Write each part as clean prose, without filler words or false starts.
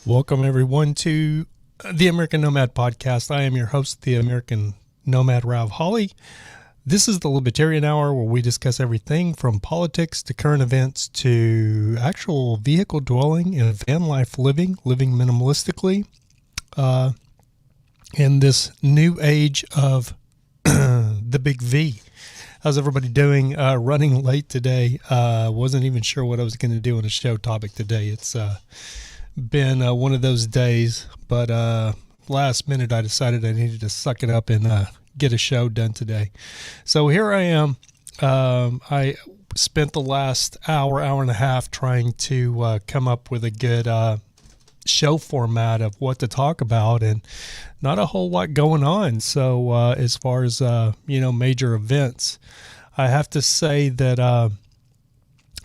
Welcome, everyone, to the American Nomad Podcast. I am your host, the American Nomad, Rav Holly. This is the Libertarian Hour, where we discuss everything from politics to current events to actual vehicle dwelling and van life living minimalistically in this new age of the big V. How's everybody doing? Running late today. Wasn't even sure what I was going to do on a show topic today. It's been one of those days, but last minute I decided I needed to suck it up and get a show done today. So here I am. I spent the last hour and a half trying to come up with a good show format of what to talk about, and not a whole lot going on. So as far as major events, I have to say that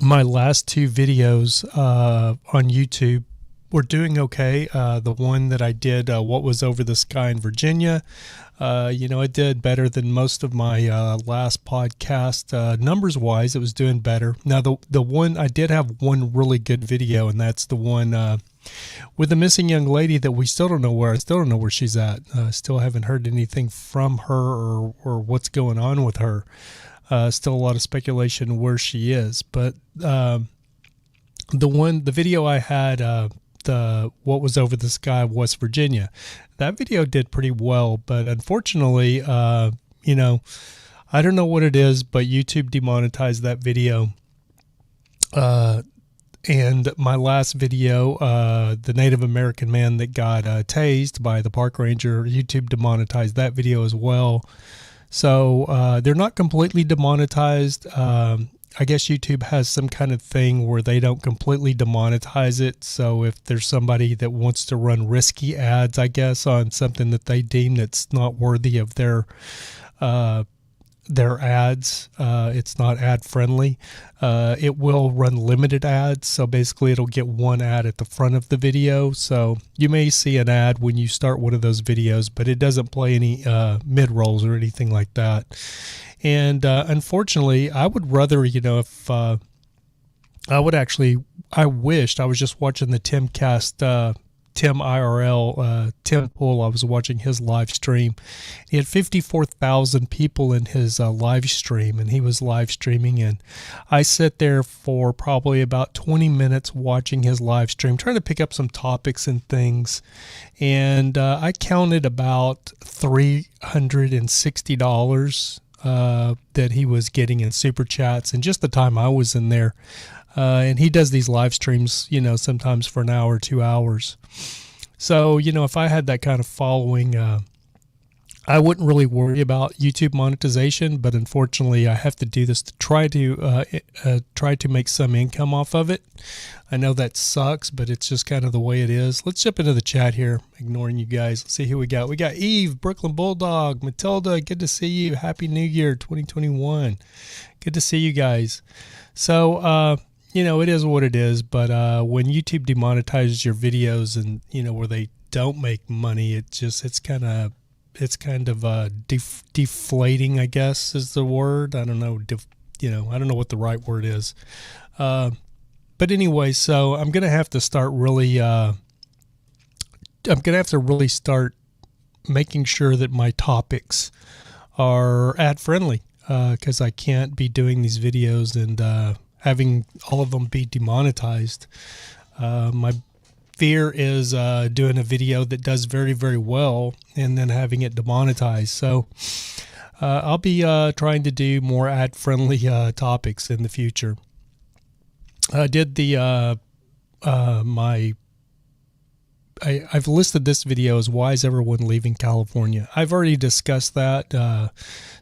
my last two videos on YouTube we're doing okay. The one that I did, what was over the sky in Virginia, it did better than most of my last podcast. Numbers wise, it was doing better. Now, the one, I did have one really good video, and that's the one with the missing young lady that we still don't know where. I still don't know where she's at. Still haven't heard anything from her or what's going on with her. Still a lot of speculation where she is. But the video I had, what was over the sky, West Virginia, that video did pretty well, but unfortunately, I don't know what it is, but YouTube demonetized that video. And my last video, the Native American man that got tased by the park ranger, YouTube demonetized that video as well. So they're not completely demonetized. I guess YouTube has some kind of thing where they don't completely demonetize it. So if there's somebody that wants to run risky ads, I guess, on something that they deem that's not worthy of their ads, it's not ad friendly. It will run limited ads. So basically it'll get one ad at the front of the video. So you may see an ad when you start one of those videos, but it doesn't play any mid-rolls or anything like that. And unfortunately, I would rather, if I wished I was just watching the Timcast, Tim IRL, Tim Pool. I was watching his live stream. He had 54,000 people in his live stream, and he was live streaming. And I sat there for probably about 20 minutes watching his live stream, trying to pick up some topics and things. And I counted about $360 that he was getting in super chats, and just the time I was in there. And he does these live streams, sometimes for an hour, 2 hours. So, if I had that kind of following, I wouldn't really worry about YouTube monetization, but unfortunately I have to do this to try to make some income off of it. I know that sucks, but it's just kind of the way it is. Let's jump into the chat here, ignoring you guys. Let's see who we got. We got Eve, Brooklyn Bulldog, Matilda, good to see you. Happy New Year 2021. Good to see you guys. So, it is what it is, but when YouTube demonetizes your videos and, where they don't make money, it's kind of deflating, I guess is the word. I don't know. I don't know what the right word is. But anyway, so I'm going to have to start really, start making sure that my topics are ad friendly, because I can't be doing these videos and, having all of them be demonetized. My fear is doing a video that does very, very well and then having it demonetized. So I'll be trying to do more ad-friendly topics in the future. I did I've listed this video as why is everyone leaving California. I've already discussed that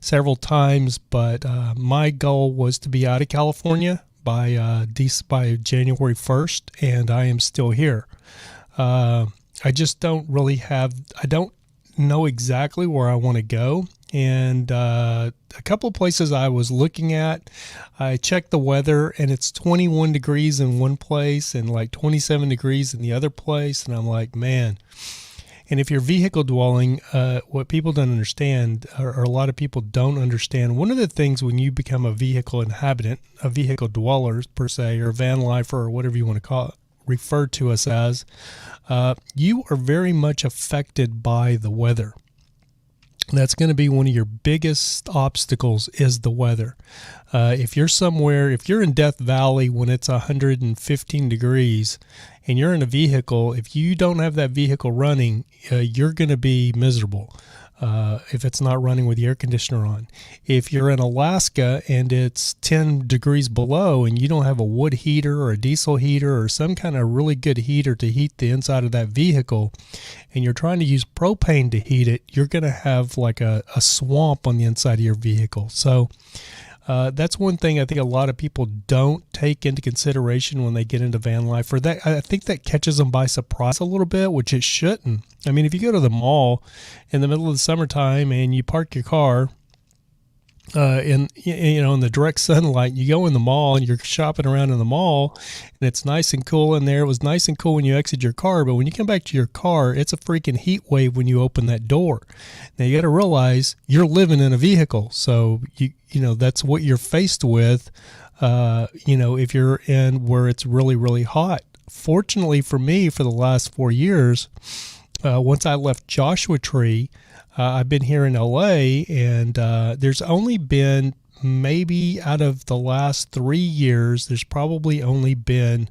several times, but my goal was to be out of California by January 1st, and I am still here. I just don't know exactly where I want to go. And a couple of places I was looking at, I checked the weather, and it's 21 degrees in one place and like 27 degrees in the other place. And I'm like, man. And if you're vehicle dwelling, what people don't understand, or a lot of people don't understand, one of the things when you become a vehicle inhabitant, a vehicle dweller per se, or van lifer, or whatever you want to call it, refer to us as, you are very much affected by the weather. That's going to be one of your biggest obstacles is the weather. If you're somewhere, if you're in Death Valley when it's 115 degrees and you're in a vehicle, if you don't have that vehicle running, you're going to be miserable. If it's not running with the air conditioner on. If you're in Alaska and it's 10 degrees below and you don't have a wood heater or a diesel heater or some kind of really good heater to heat the inside of that vehicle, and you're trying to use propane to heat it, you're going to have like a swamp on the inside of your vehicle. So that's one thing I think a lot of people don't take into consideration when they get into van life, or that I think that catches them by surprise a little bit, which it shouldn't. I mean, if you go to the mall in the middle of the summertime and you park your car in the direct sunlight, you go in the mall and you're shopping around in the mall and it's nice and cool in there. It was nice and cool when you exit your car, but when you come back to your car, it's a freaking heat wave when you open that door. Now you got to realize you're living in a vehicle, so you know that's what you're faced with. If you're in where it's really, really hot. Fortunately for me, for the last 4 years, once I left Joshua Tree, I've been here in LA, and there's only been maybe out of the last 3 years, there's probably only been,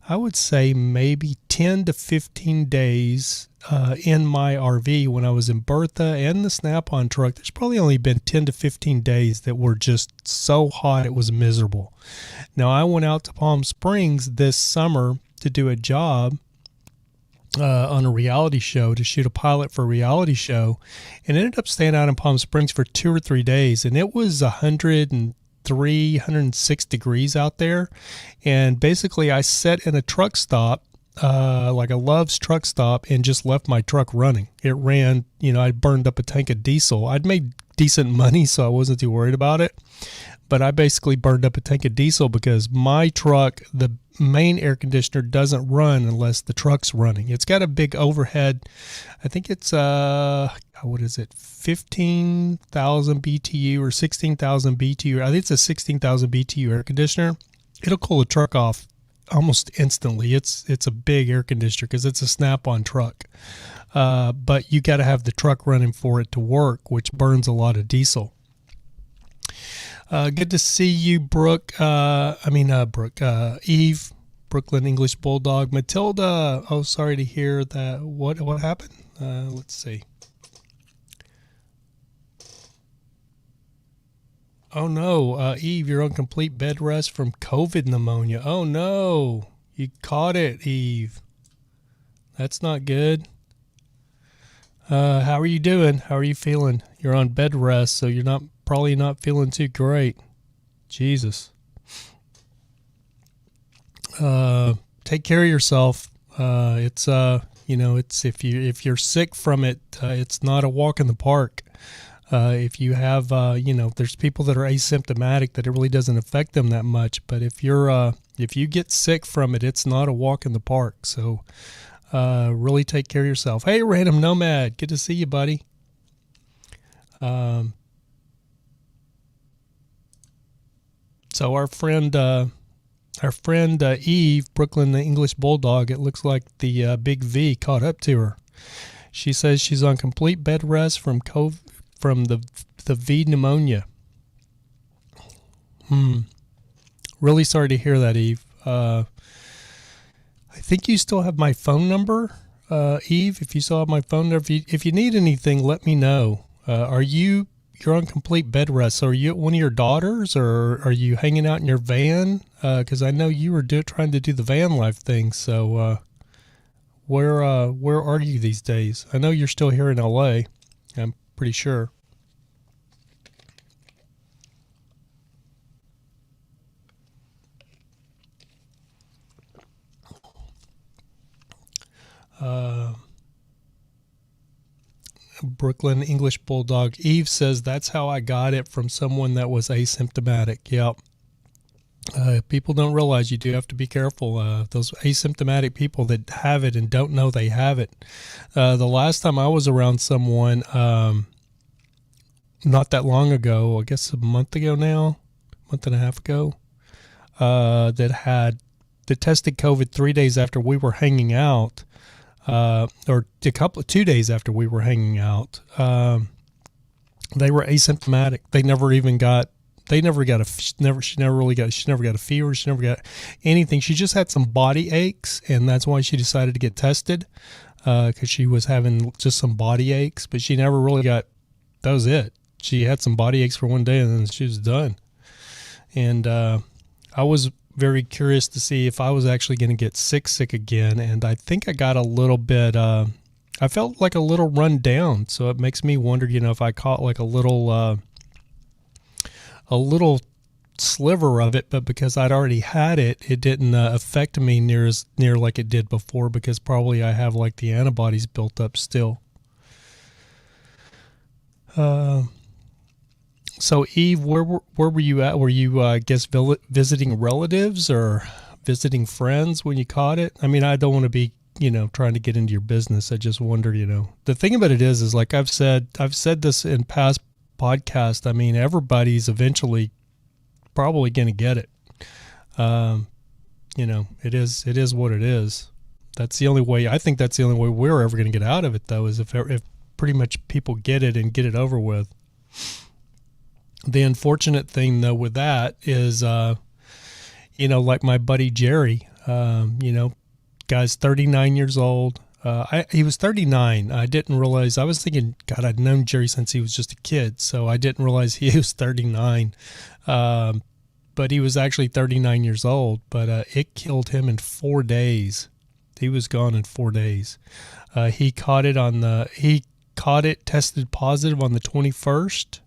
I would say, maybe 10 to 15 days in my RV when I was in Bertha and the Snap-on truck. There's probably only been 10 to 15 days that were just so hot it was miserable. Now, I went out to Palm Springs this summer to do a job on a reality show, to shoot a pilot for a reality show, and ended up staying out in Palm Springs for 2 or 3 days, and it was 103, 106 degrees out there. And basically I sat in a truck stop, like a Love's truck stop, and just left my truck running. It ran, I burned up a tank of diesel. I'd made decent money, so I wasn't too worried about it. But I basically burned up a tank of diesel because my truck, the main air conditioner, doesn't run unless the truck's running. It's got a big overhead. I think it's 15,000 BTU or 16,000 BTU. I think it's a 16,000 BTU air conditioner. It'll cool a truck off almost instantly. It's a big air conditioner because it's a Snap-on truck. But you got to have the truck running for it to work, which burns a lot of diesel. Good to see you, Eve, Brooklyn English Bulldog. Matilda, oh, sorry to hear that. What happened? Let's see. Oh, no, Eve, you're on complete bed rest from COVID pneumonia. Oh, no, you caught it, Eve. That's not good. How are you doing? How are you feeling? You're on bed rest, so you're probably not feeling too great. Jesus. Take care of yourself. It's if you're sick from it, it's not a walk in the park. If you have, there's people that are asymptomatic that it really doesn't affect them that much. But if you get sick from it, it's not a walk in the park. So, really take care of yourself. Hey, Random Nomad, good to see you, buddy. So our friend Eve, Brooklyn, the English Bulldog, it looks like the Big V caught up to her. She says she's on complete bed rest from the V pneumonia. Really sorry to hear that, Eve. I think you still have my phone number, Eve. If you still have my phone number, if you need anything, let me know. You're on complete bed rest. So are you at one of your daughters, or are you hanging out in your van? Because I know you were trying to do the van life thing. So where are you these days? I know you're still here in LA. I'm pretty sure. Brooklyn English Bulldog. Eve says that's how I got it, from someone that was asymptomatic. Yep. People don't realize you do have to be careful. Those asymptomatic people that have it and don't know they have it. The last time I was around someone, not that long ago, I guess a month and a half ago, that had that tested COVID 3 days after we were hanging out, or 2 days after we were hanging out. They were asymptomatic. She never got a fever. She never got anything. She just had some body aches, and that's why she decided to get tested, because she was having just some body aches, but she never really got, that was it. She had some body aches for one day, and then she was done. And I was very curious to see if I was actually going to get sick again, and I think I got a little bit, I felt like a little run down, so it makes me wonder, if I caught like a little sliver of it, but because I'd already had it, it didn't affect me near like it did before, because probably I have like the antibodies built up still. So Eve, where were you at? Were you, I guess, visiting relatives or visiting friends when you caught it? I mean, I don't want to be, trying to get into your business. I just wonder, the thing about it is like I've said this in past podcasts. I mean, everybody's eventually probably going to get it. It is what it is. That's the only way. I think that's the only way we're ever going to get out of it, though, is if pretty much people get it and get it over with. The unfortunate thing, though, with that is, like my buddy Jerry, guy's 39 years old. He was 39. I didn't realize, I was thinking, God, I'd known Jerry since he was just a kid, so I didn't realize he was 39. But he was actually 39 years old, but it killed him in 4 days. He was gone in 4 days. He caught it, tested positive on the 21st.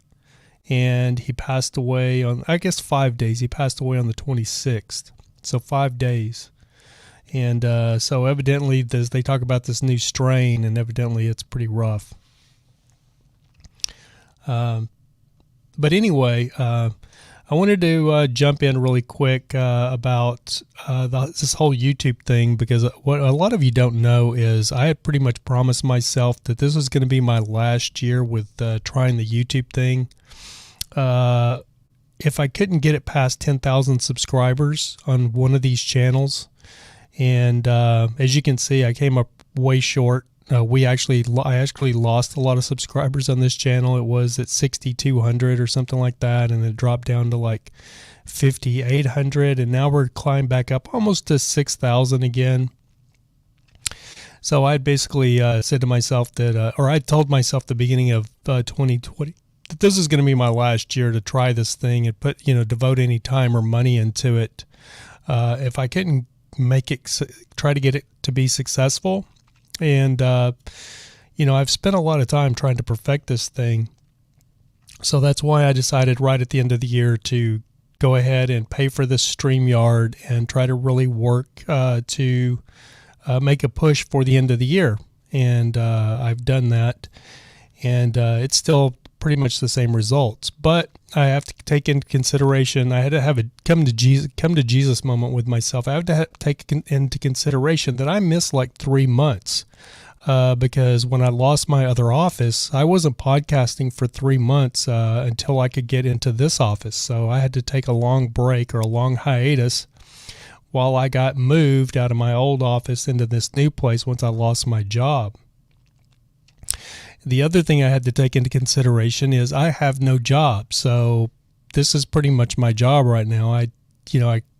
And he passed away on, I guess, 5 days. He passed away on the 26th. So 5 days. And so evidently they talk about this new strain, and evidently it's pretty rough. But anyway, I wanted to jump in really quick about this whole YouTube thing, because what a lot of you don't know is I had pretty much promised myself that this was going to be my last year with trying the YouTube thing. If I couldn't get it past 10,000 subscribers on one of these channels, and as you can see, I came up way short. I actually lost a lot of subscribers on this channel. It was at 6,200 or something like that, and it dropped down to like 5,800, and now we're climbing back up almost to 6,000 again. So I basically said to myself that, or I told myself at the beginning of 2020, that this is going to be my last year to try this thing and devote any time or money into it. If I couldn't make it, try to get it to be successful. And, I've spent a lot of time trying to perfect this thing. So that's why I decided right at the end of the year to go ahead and pay for this StreamYard and try to really work to make a push for the end of the year. And I've done that. And it's still pretty much the same results, but I have to take into consideration, I had to have a come to Jesus moment with myself. I have to take into consideration that I missed like 3 months because when I lost my other office, I wasn't podcasting for 3 months until I could get into this office. So I had to take a long break or a long hiatus while I got moved out of my old office into this new place once I lost my job. The other thing I had to take into consideration is I have no job. So this is pretty much my job right now.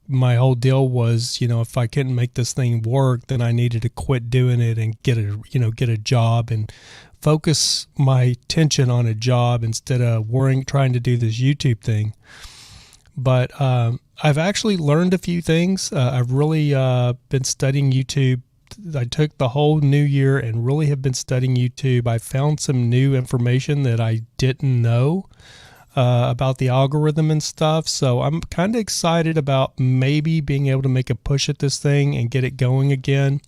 My whole deal was, if I couldn't make this thing work, then I needed to quit doing it and get a job and focus my attention on a job instead of trying to do this YouTube thing. But I've actually learned a few things. I've really been studying YouTube. I took the whole new year and really have been studying YouTube. I found some new information that I didn't know about the algorithm and stuff. So I'm kind of excited about maybe being able to make a push at this thing and get it going again.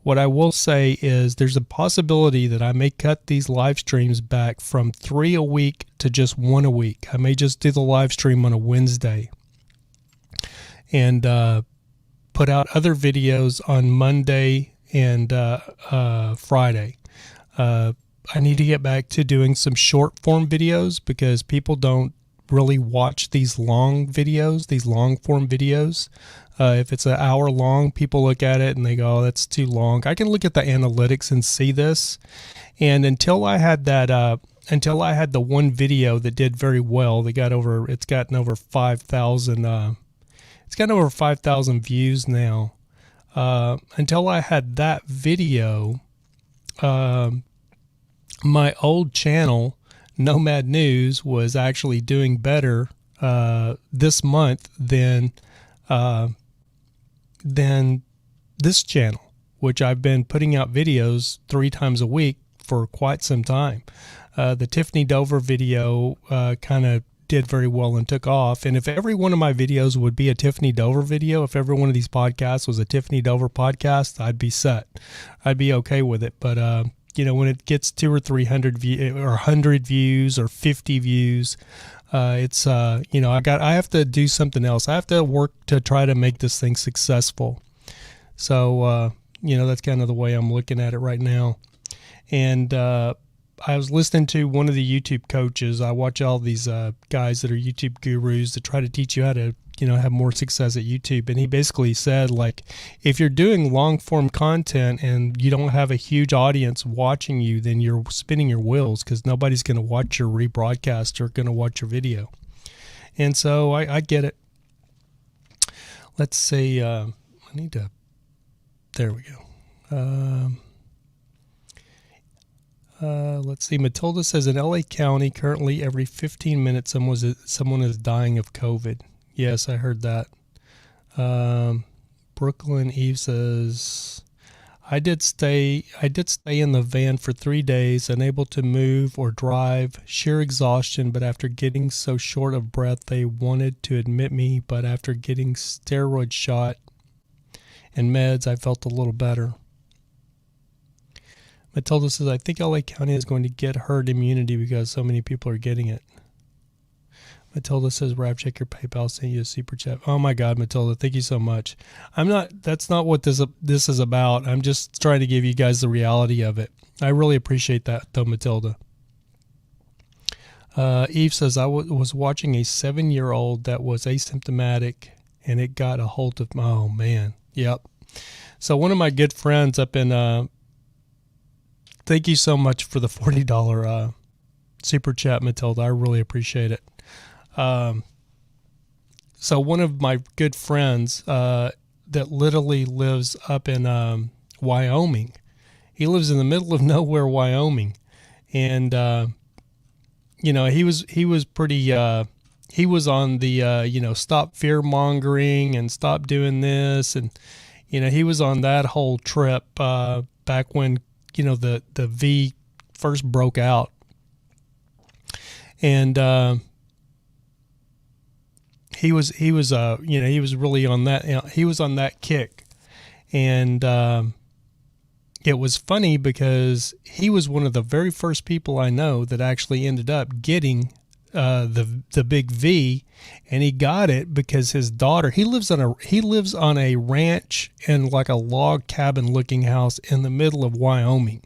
What I will say is there's a possibility that I may cut these live streams back from 3 a week to just 1 a week. I may just do the live stream on a Wednesday and put out other videos on Monday and Friday. I need to get back to doing some short form videos because people don't really watch these long videos, these long form videos. If it's an hour long, people look at it and they go, oh, that's too long. I can look at the analytics and see this. And until I had the one video that did very well, it's gotten over 5,000 views now. Until I had that video, my old channel, Nomad News, was actually doing better this month than this channel, which I've been putting out videos 3 times a week for quite some time. The Tiffany Dover video kind of did very well and took off. And if every one of my videos would be a Tiffany Dover video, if every one of these podcasts was a Tiffany Dover podcast, I'd be set. I'd be okay with it. But when it gets 200 or 300 or 100 views or 50 views, it's I have to do something else. I have to work to try to make this thing successful. So that's kind of the way I'm looking at it right now. And I was listening to one of the YouTube coaches. I watch all these guys that are YouTube gurus that try to teach you how to have more success at YouTube. And he basically said, like, if you're doing long form content and you don't have a huge audience watching you, then you're spinning your wheels, because nobody's going to watch your rebroadcast or going to watch your video. And so I get it. Let's see. There we go. Let's see. Matilda says in LA County, currently every 15 minutes someone is dying of COVID. Yes, I heard that. Brooklyn Eve says, I did stay in the van for 3 days, unable to move or drive, sheer exhaustion, but after getting so short of breath, they wanted to admit me, but after getting steroid shot and meds, I felt a little better. Matilda says, I think LA County is going to get herd immunity because so many people are getting it. Matilda says, Rav, check your PayPal, send you a super chat. Oh my God, Matilda, thank you so much. That's not what this is about. I'm just trying to give you guys the reality of it. I really appreciate that though, Matilda. Eve says, I was watching a 7-year-old that was asymptomatic and it got a hold of, oh man. Yep. So one of my good friends up in, thank you so much for the $40 super chat, Matilda. I really appreciate it. So one of my good friends that literally lives up in Wyoming, he lives in the middle of nowhere, Wyoming, and he was pretty. He was on the stop fear mongering and stop doing this, and he was on that whole trip back when the V first broke out, and he was really on that. He was on that kick, and it was funny because he was one of the very first people I know that actually ended up getting the big V, and he got it because his daughter. He lives on a ranch in like a log cabin looking house in the middle of Wyoming.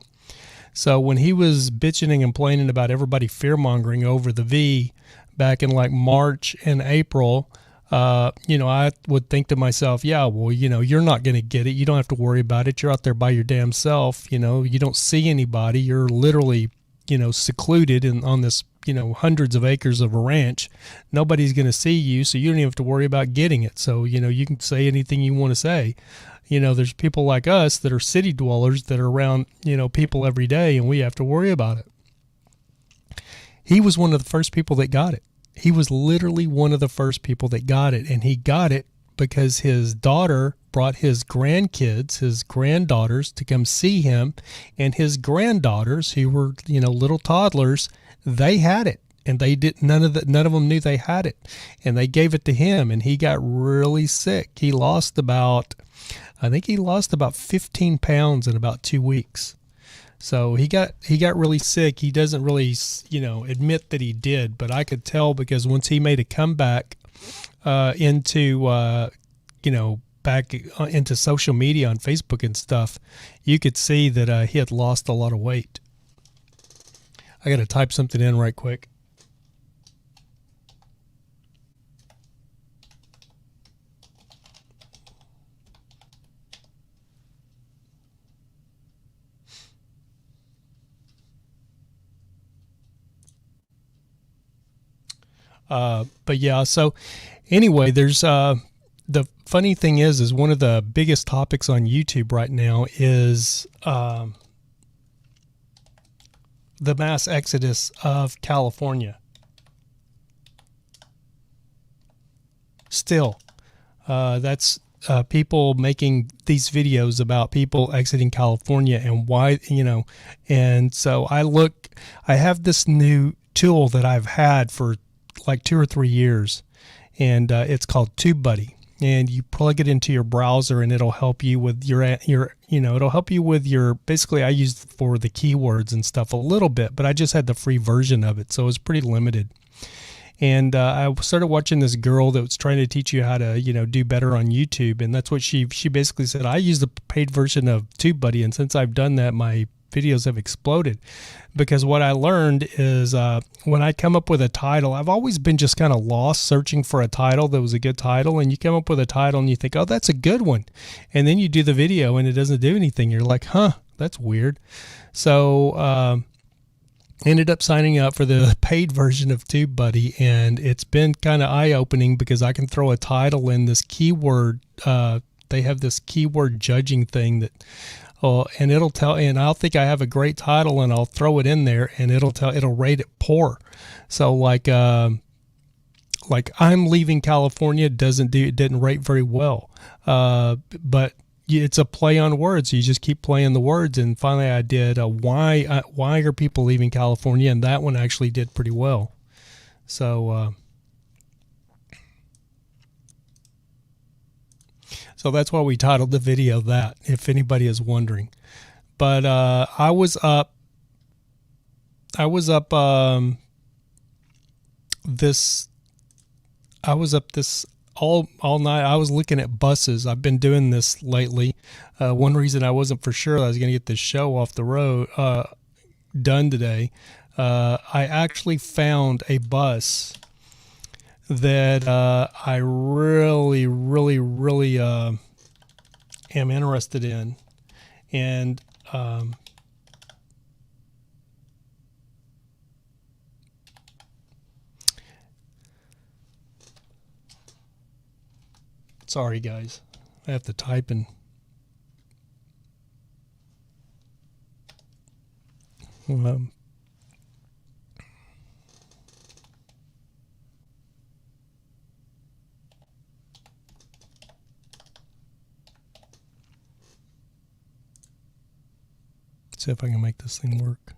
So when he was bitching and complaining about everybody fear mongering over the V back in like March and April, I would think to myself, yeah, well, you're not going to get it. You don't have to worry about it. You're out there by your damn self. You don't see anybody. You're literally, secluded on this, hundreds of acres of a ranch. Nobody's going to see you, so you don't even have to worry about getting it. So, you can say anything you want to say. There's people like us that are city dwellers that are around, people every day, and we have to worry about it. He was one of the first people that got it. He was literally one of the first people that got it, and he got it because his daughter brought his grandkids, his granddaughters, to come see him, and his granddaughters, who were, little toddlers, they had it, and they did none of them knew they had it, and they gave it to him, and he got really sick. He lost about 15 pounds in about 2 weeks. So he got really sick. He doesn't really, admit that he did, but I could tell because once he made a comeback into social media on Facebook and stuff, you could see that he had lost a lot of weight. I got to type something in right quick. But yeah, so anyway, there's the funny thing is one of the biggest topics on YouTube right now is the mass exodus of California. Still, that's people making these videos about people exiting California and why, and so I have this new tool that I've had for like 2 or 3 years, and it's called TubeBuddy, and you plug it into your browser and it'll help you with it'll help you with your, basically I used it for the keywords and stuff a little bit, but I just had the free version of it, so it was pretty limited. And I started watching this girl that was trying to teach you how to, do better on YouTube. And that's what she basically said. I use the paid version of TubeBuddy, and since I've done that, my videos have exploded. Because what I learned is when I come up with a title, I've always been just kind of lost searching for a title that was a good title. And you come up with a title and you think, oh, that's a good one. And then you do the video and it doesn't do anything. You're like, huh, that's weird. So ended up signing up for the paid version of TubeBuddy, and it's been kind of eye-opening because I can throw a title in this keyword. They have this keyword judging thing that, and it'll tell, and I'll think I have a great title and I'll throw it in there and it'll rate it poor. So like I'm leaving California didn't rate very well, but it's a play on words. You just keep playing the words, and finally I did why are people leaving California, and that one actually did pretty well. So so that's why we titled the video that, if anybody is wondering. But I was up this all night. I was looking at buses. I've been doing this lately. One reason I wasn't for sure I was going to get this show off the road done today. I actually found a bus that I really am interested in, and sorry guys, I have to type in. See if I can make this thing work.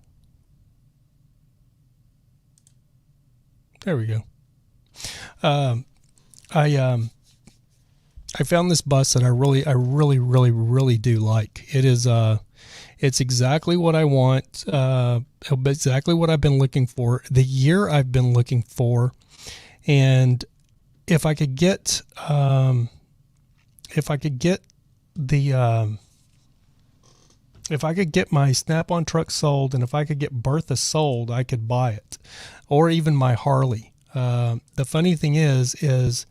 There we go. I found this bus that I really do like. It is it's exactly what I want, exactly what I've been looking for, the year I've been looking for. And if I could get my Snap-on truck sold, and if I could get Bertha sold, I could buy it, or even my Harley. The funny thing is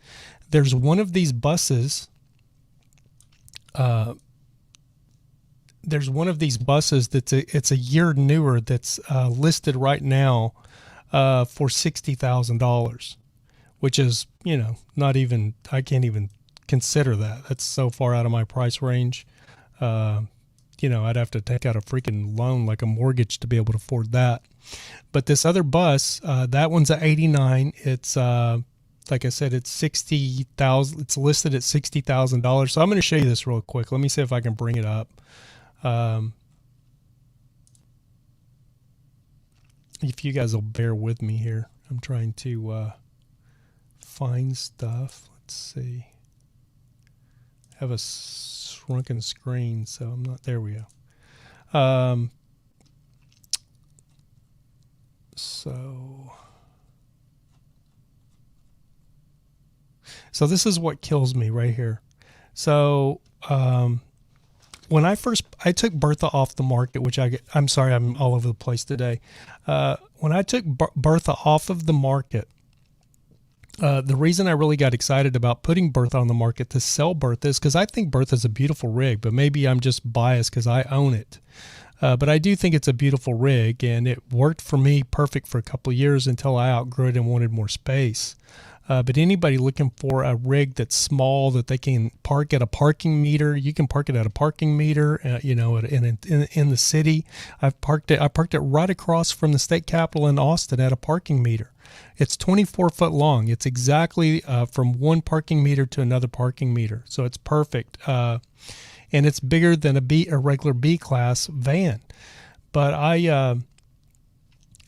there's one of these buses. There's one of these buses it's a year newer that's listed right now for $60,000, which is, not even, I can't even consider that. That's so far out of my price range. I'd have to take out a freaking loan, like a mortgage, to be able to afford that. But this other bus, that one's at 89. It's like I said, it's 60,000. It's listed at $60,000. So I'm going to show you this real quick. Let me see if I can bring it up. If you guys will bear with me here, I'm trying to find stuff. Let's see. I have a shrunken screen, so I'm not. There we go. So this is what kills me right here. So when I took Bertha off the market, which I'm sorry, I'm all over the place today. When I took Bertha off of the market, the reason I really got excited about putting Bertha on the market to sell Bertha is because I think Bertha's a beautiful rig, but maybe I'm just biased because I own it. But I do think it's a beautiful rig, and it worked for me perfect for a couple of years until I outgrew it and wanted more space. But anybody looking for a rig that's small that they can park at a parking meter, you can park it at a parking meter, you know, in the city. I parked it right across from the state capitol in Austin at a parking meter. It's 24 foot long. It's exactly from one parking meter to another parking meter. So it's perfect. And it's bigger than a regular B-class van. But I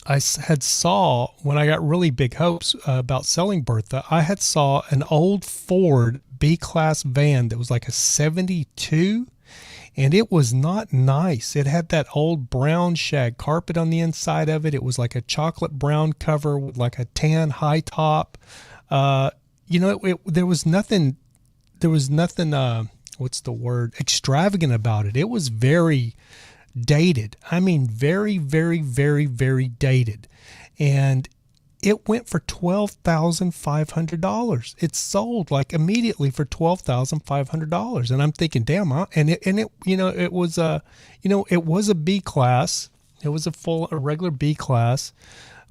had saw, when I got really big hopes about selling Bertha, I had saw an old Ford B-class van that was like a 72, and it was not nice. It had that old brown shag carpet on the inside of it. It was like a chocolate brown cover with like a tan high top. You know, there was nothing, what's the word, extravagant about it. It was very dated. I mean, very, very, very, very dated. And it went for $12,500. It sold like immediately for $12,500. And I'm thinking, damn, and it, you know, it was a B class. It was a regular B class.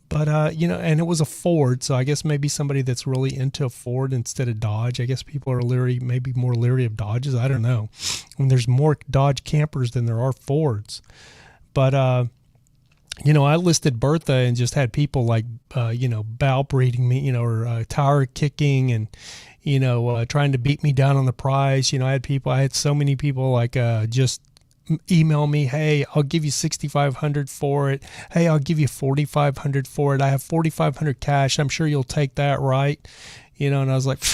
But, you know, and it was a Ford, so I guess maybe somebody that's really into a Ford instead of Dodge. I guess people are maybe more leery of Dodges. I don't know. And there's more Dodge campers than there are Fords. But, you know, I listed Bertha and just had people like, you know, bow breeding me, you know, or tower kicking and, you know, trying to beat me down on the price. You know, I had so many people like just email me, hey, I'll give you $6,500 for it. Hey, I'll give you $4,500 for it. I have $4,500 cash. I'm sure you'll take that, right? You know, and I was like,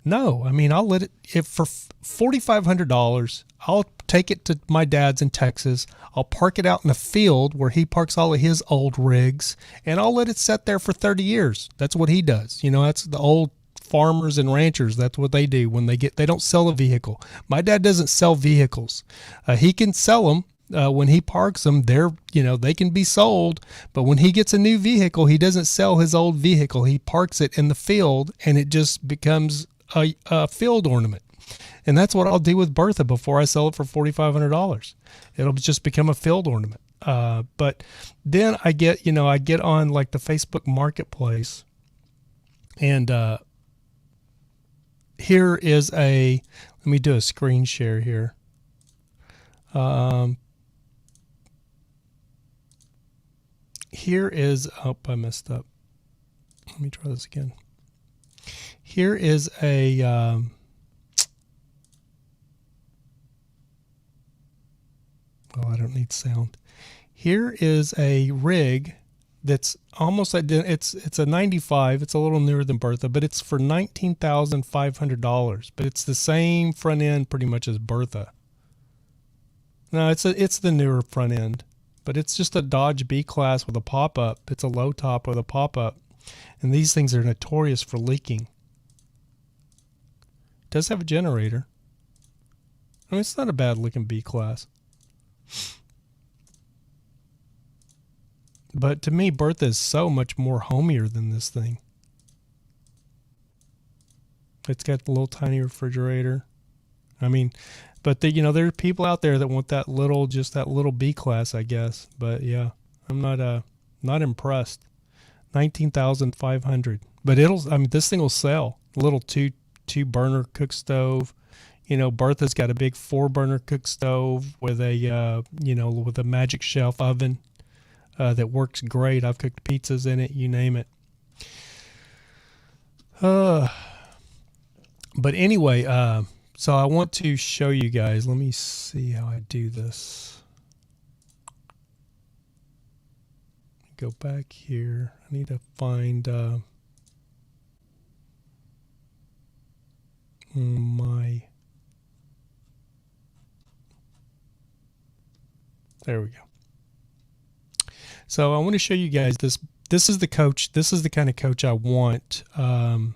no. I mean, I'll let it, if for $4,500, I'll take it to my dad's in Texas. I'll park it out in the field where he parks all of his old rigs, and I'll let it sit there for 30 years. That's what he does. You know, that's the old farmers and ranchers. That's what they do when they don't sell a vehicle. My dad doesn't sell vehicles. He can sell them when he parks them. They can be sold, but when he gets a new vehicle, he doesn't sell his old vehicle. He parks it in the field, and it just becomes a field ornament. And that's what I'll do with Bertha before I sell it for $4,500. It'll just become a field ornament. But then I get on like the Facebook Marketplace, and here is let me do a screen share here. Here is, I messed up. Let me try this again. Here is well, I don't need sound. Here is a rig that's almost it's a 95. It's a little newer than Bertha, but it's for $19,500. But it's the same front end pretty much as Bertha. No, it's the newer front end, but it's just a Dodge B class with a pop-up. It's a low top with a pop-up, and these things are notorious for leaking. It does have a generator. I mean, it's not a bad looking B class. But to me, Bertha is so much more homier than this thing. It's got the little tiny refrigerator. I mean, but there are people out there that want that little B class, I guess. But yeah, I'm not impressed. $19,500. But this thing will sell. A little two burner cook stove. You know, Bertha's got a big 4-burner cook stove with with a magic shelf oven. That works great. I've cooked pizzas in it, you name it. But anyway, so I want to show you guys. Let me see how I do this. Go back here. I need to find there we go. So I want to show you guys this. This is the coach. This is the kind of coach I want. And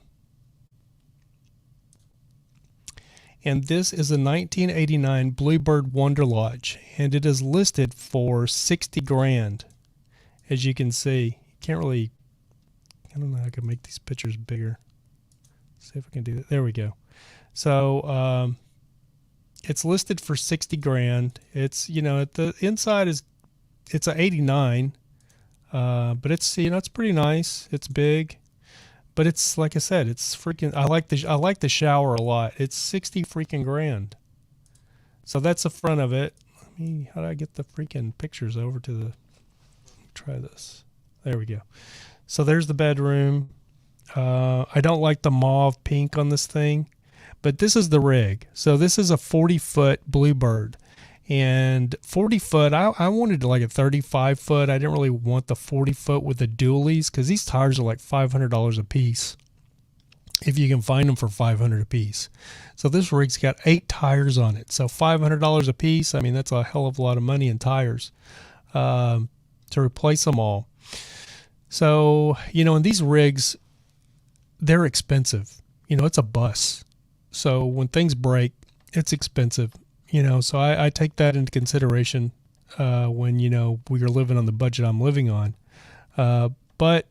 this is a 1989 Bluebird Wonderlodge, and it is listed for $60,000. As you can see, you can't really. I don't know how I can make these pictures bigger. See if I can do it. There we go. So It's listed for 60 grand. It's, the inside it's a 89, but it's, it's pretty nice. It's big, but it's, like I said, it's freaking, I like the shower a lot. It's 60 freaking grand. So that's the front of it. How do I get the freaking pictures over to the, try this. There we go. So there's the bedroom. I don't like the mauve pink on this thing, but this is the rig. So this is a 40-foot Bluebird, and 40 foot, I wanted like a 35 foot. I didn't really want the 40 foot with the dualies, because these tires are like $500 a piece, if you can find them for $500 a piece. So this rig's got 8 tires on it. So $500 a piece, I mean, that's a hell of a lot of money in tires to replace them all. So, in these rigs, they're expensive. It's a bus. So when things break, it's expensive. So I take that into consideration when, we are living on the budget I'm living on. But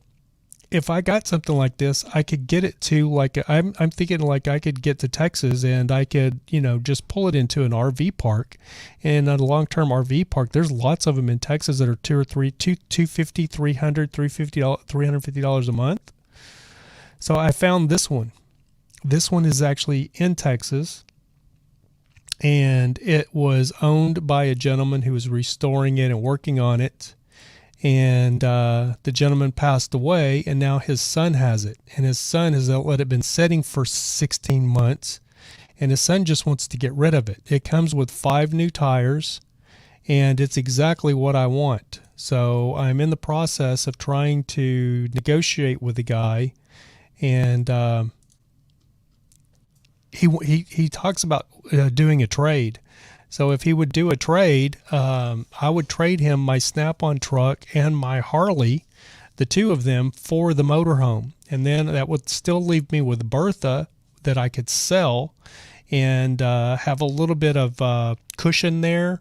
if I got something like this, I could get it to, like, I'm thinking like I could get to Texas and I could, just pull it into an RV park. And at a long-term RV park, there's lots of them in Texas that are $250, $300, $350 a month. So I found this one. This one is actually in Texas, and it was owned by a gentleman who was restoring it and working on it. And the gentleman passed away, and now his son has it. And his son has let it been setting for 16 months, and his son just wants to get rid of it. It comes with 5 new tires, and it's exactly what I want. So I'm in the process of trying to negotiate with the guy, and he talks about doing a trade. So if he would do a trade, I would trade him my Snap-on truck and my Harley, the 2 of them, for the motorhome. And then that would still leave me with Bertha that I could sell and have a little bit of cushion there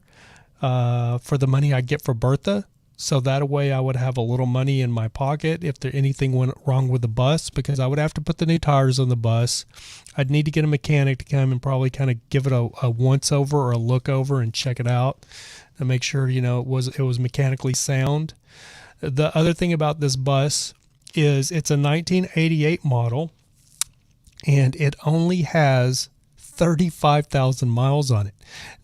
for the money I get for Bertha. So that way I would have a little money in my pocket if anything went wrong with the bus, because I would have to put the new tires on the bus. I'd need to get a mechanic to come and probably kind of give it a once over or a look over and check it out to make sure, it was mechanically sound. The other thing about this bus is it's a 1988 model, and it only has 35,000 miles on it.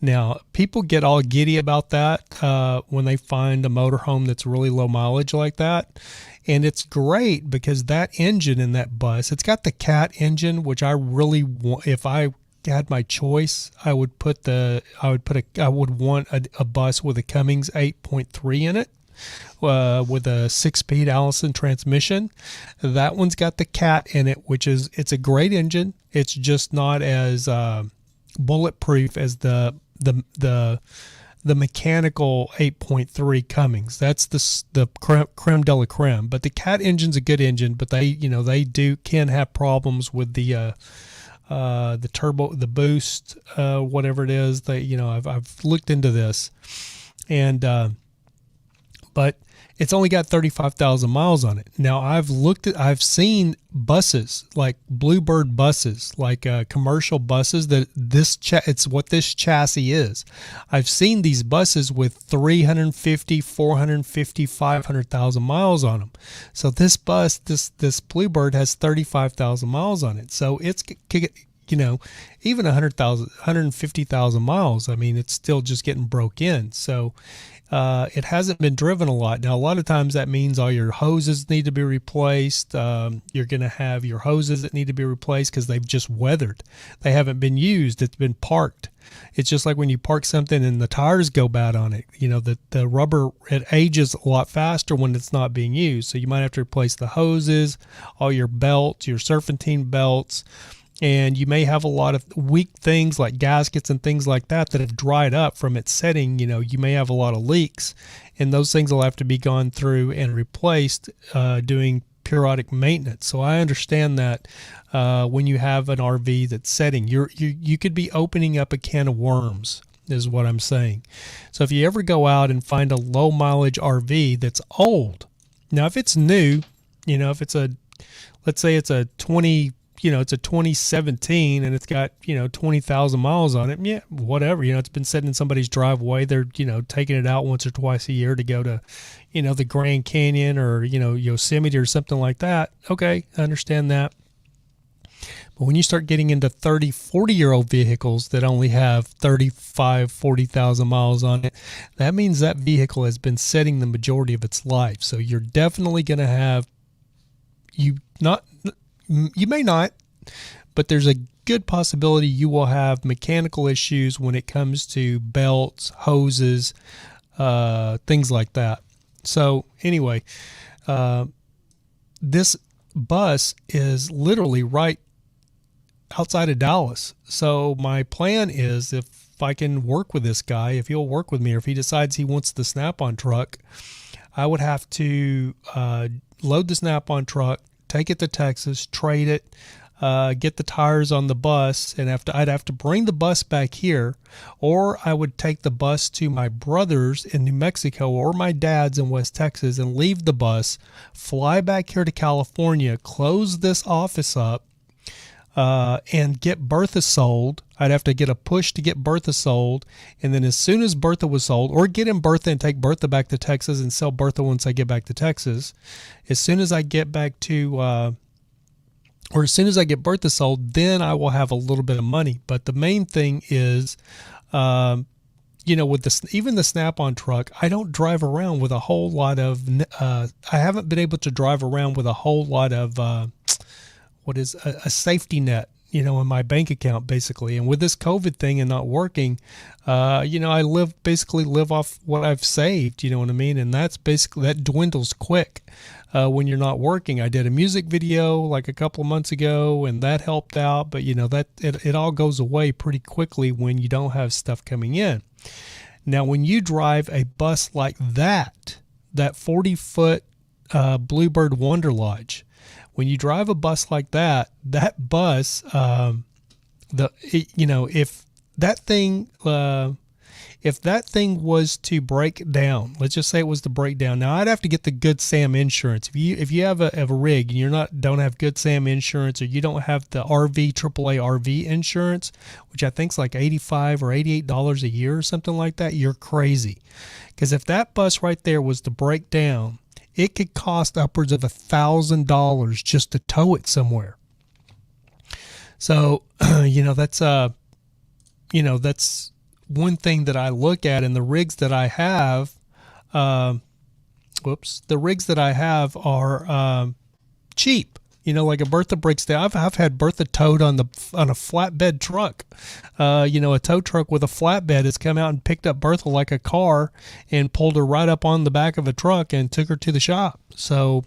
Now, people get all giddy about that when they find a motorhome that's really low mileage like that. And it's great because that engine in that bus, it's got the Cat engine, which I really want. If I had my choice, I would want a bus with a Cummins 8.3 in it. With a 6-speed Allison transmission. That one's got the Cat in it, it's a great engine. It's just not as bulletproof as the mechanical 8.3 Cummins. That's the creme de la creme. But the Cat engine's a good engine, but they can have problems with the turbo, the boost, whatever it is. I've looked into this, and but it's only got 35,000 miles on it. Now I've seen buses, like Bluebird buses, like commercial buses it's what this chassis is. I've seen these buses with 350, 450, 500,000 miles on them. So this bus, this Bluebird has 35,000 miles on it. So it's, even 100,000, 150,000 miles. I mean, it's still just getting broke in. So it hasn't been driven a lot. Now, a lot of times that means all your hoses need to be replaced. You're going to have your hoses that need to be replaced because they've just weathered. They haven't been used. It's been parked. It's just like when you park something and the tires go bad on it. The rubber, it ages a lot faster when it's not being used. So you might have to replace the hoses, all your belts, your serpentine belts. And you may have a lot of weak things like gaskets and things like that have dried up from its setting. You may have a lot of leaks, and those things will have to be gone through and replaced doing periodic maintenance. So I understand that when you have an RV that's setting, you could be opening up a can of worms, is what I'm saying. So if you ever go out and find a low mileage RV that's old, now if it's new, if it's let's say it's a it's a 2017 and it's got 20,000 miles on it. Yeah, whatever. It's been sitting in somebody's driveway. They're taking it out once or twice a year to go to the Grand Canyon or Yosemite or something like that. Okay, I understand that. But when you start getting into 30, 40-year-old vehicles that only have 35, 40,000 miles on it, that means that vehicle has been sitting the majority of its life. So you're definitely going to have, you may not, but there's a good possibility you will have mechanical issues when it comes to belts, hoses, things like that. So anyway, this bus is literally right outside of Dallas. So my plan is, if I can work with this guy, if he'll work with me, or if he decides he wants the Snap-on truck, I would have to load the Snap-on truck, take it to Texas, trade it, get the tires on the bus, and I'd have to bring the bus back here, or I would take the bus to my brother's in New Mexico or my dad's in West Texas and leave the bus, fly back here to California, close this office up, and get Bertha sold. I'd have to get a push to get Bertha sold, and then as soon as Bertha was sold, or get in Bertha and take Bertha back to Texas and sell Bertha once I get back to Texas, as soon as I get back to or as soon as I get Bertha sold, then I will have a little bit of money. But the main thing is, with even the Snap-on truck, I don't drive around with a whole lot of, I haven't been able to drive around with a whole lot of, what is a safety net, in my bank account, basically. And with this COVID thing and not working, I basically live off what I've saved, you know what I mean? And that dwindles quick when you're not working. I did a music video like a couple of months ago, and that helped out, but it all goes away pretty quickly when you don't have stuff coming in. Now, when you drive a bus like that 40-foot Bluebird Wonderlodge, when you drive a bus like that bus, if that thing was to break down, let's just say it was to break down. Now, I'd have to get the Good Sam insurance. If you have a rig and don't have Good Sam insurance, or you don't have the AAA RV insurance, which I think is like $85 or $88 a year or something like that, you're crazy. Because if that bus right there was to break down, it could cost upwards of $1,000 just to tow it somewhere. So, that's one thing that I look at in the rigs that I have. The rigs that I have are cheap. Like a Bertha breaks down. I've had Bertha towed on a flatbed truck. A tow truck with a flatbed has come out and picked up Bertha like a car and pulled her right up on the back of a truck and took her to the shop. So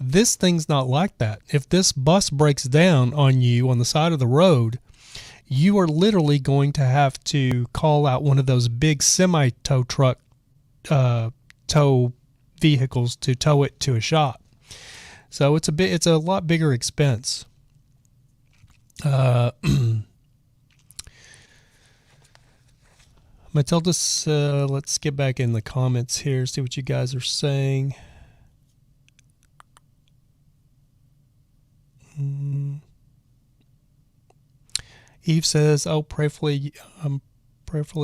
this thing's not like that. If this bus breaks down on you on the side of the road, you are literally going to have to call out one of those big semi-tow truck tow vehicles to tow it to a shop. So it's a lot bigger expense. Matilda's, let's get back in the comments here, see what you guys are saying. Eve says, "Oh, prayerfully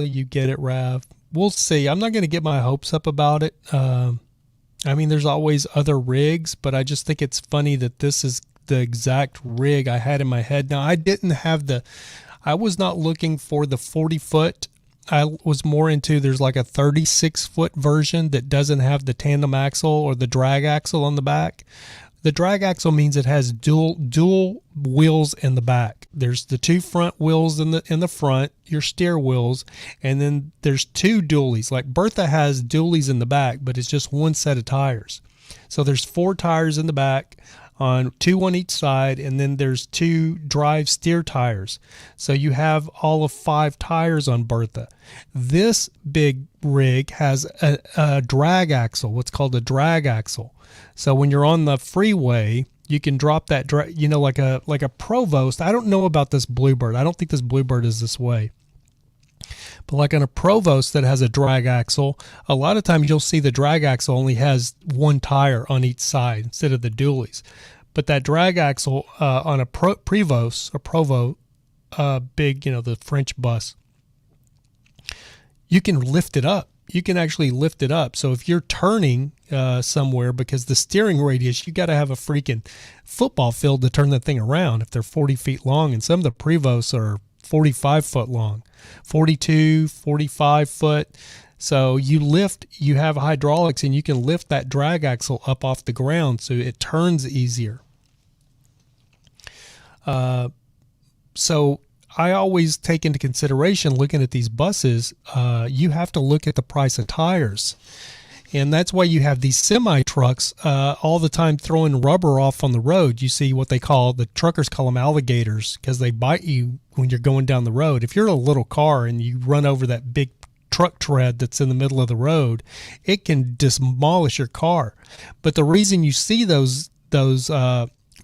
you get it, Rav." We'll see. I'm not going to get my hopes up about it. There's always other rigs, but I just think it's funny that this is the exact rig I had in my head. Now, I was not looking for the 40-foot. I was more into, there's like a 36-foot version that doesn't have the tandem axle or the drag axle on the back. The drag axle means it has dual wheels in the back. There's the two front wheels in the front, your steer wheels, and then there's two dualies. Like Bertha has dualies in the back, but it's just one set of tires. So there's 4 tires in the back, two on each side, and then there's 2 drive steer tires. So you have all of 5 tires on Bertha. This big rig has a drag axle, what's called a drag axle. So when you're on the freeway, you can drop that, like a Provost. I don't know about this Bluebird. I don't think this Bluebird is this way. But like on a Provost that has a drag axle, a lot of times you'll see the drag axle only has 1 tire on each side instead of the dualies. But that drag axle on a Prevost or Provo, big, the French bus, you can lift it up. You can actually lift it up. So if you're turning somewhere, because the steering radius, you got to have a freaking football field to turn that thing around if they're 40 feet long. And some of the Prevosts are 45 foot long, 42, 45 foot. So you have hydraulics, and you can lift that drag axle up off the ground so it turns easier. So I always take into consideration, looking at these buses, you have to look at the price of tires. And that's why you have these semi trucks all the time throwing rubber off on the road. You see what the truckers call them alligators, because they bite you when you're going down the road. If you're in a little car and you run over that big truck tread that's in the middle of the road, it can demolish your car. But the reason you see those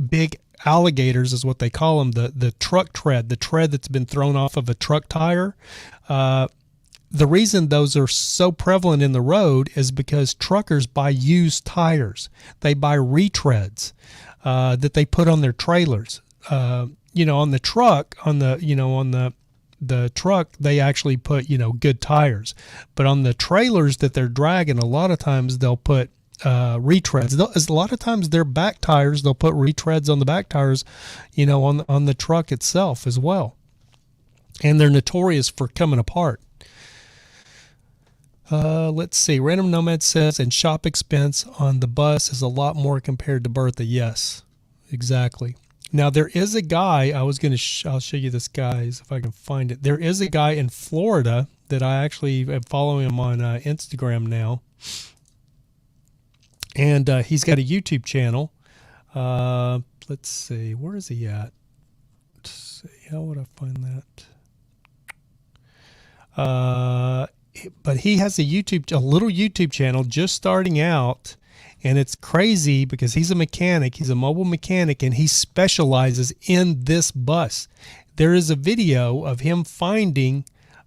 big alligators is what they call them, the truck tread, the tread that's been thrown off of a truck tire. The reason those are so prevalent in the road is because truckers buy used tires. They buy retreads that they put on their trailers. On the truck, the truck, they actually put, good tires. But on the trailers that they're dragging, a lot of times they'll put retreads. A lot of times they're back tires. They'll put retreads on the back tires, on the truck itself as well. And they're notorious for coming apart. Let's see. Random Nomad says, and shop expense on the bus is a lot more compared to Bertha. Yes, exactly. Now, there is a guy, I'll show you this guy's, if I can find it. There is a guy in Florida that I actually am following him on Instagram now. And he's got a YouTube channel. Let's see. Where is he at? Let's see. How would I find that? But he has a little YouTube channel just starting out. And it's crazy because he's a mechanic. He's a mobile mechanic, and he specializes in this bus. There is a video of him finding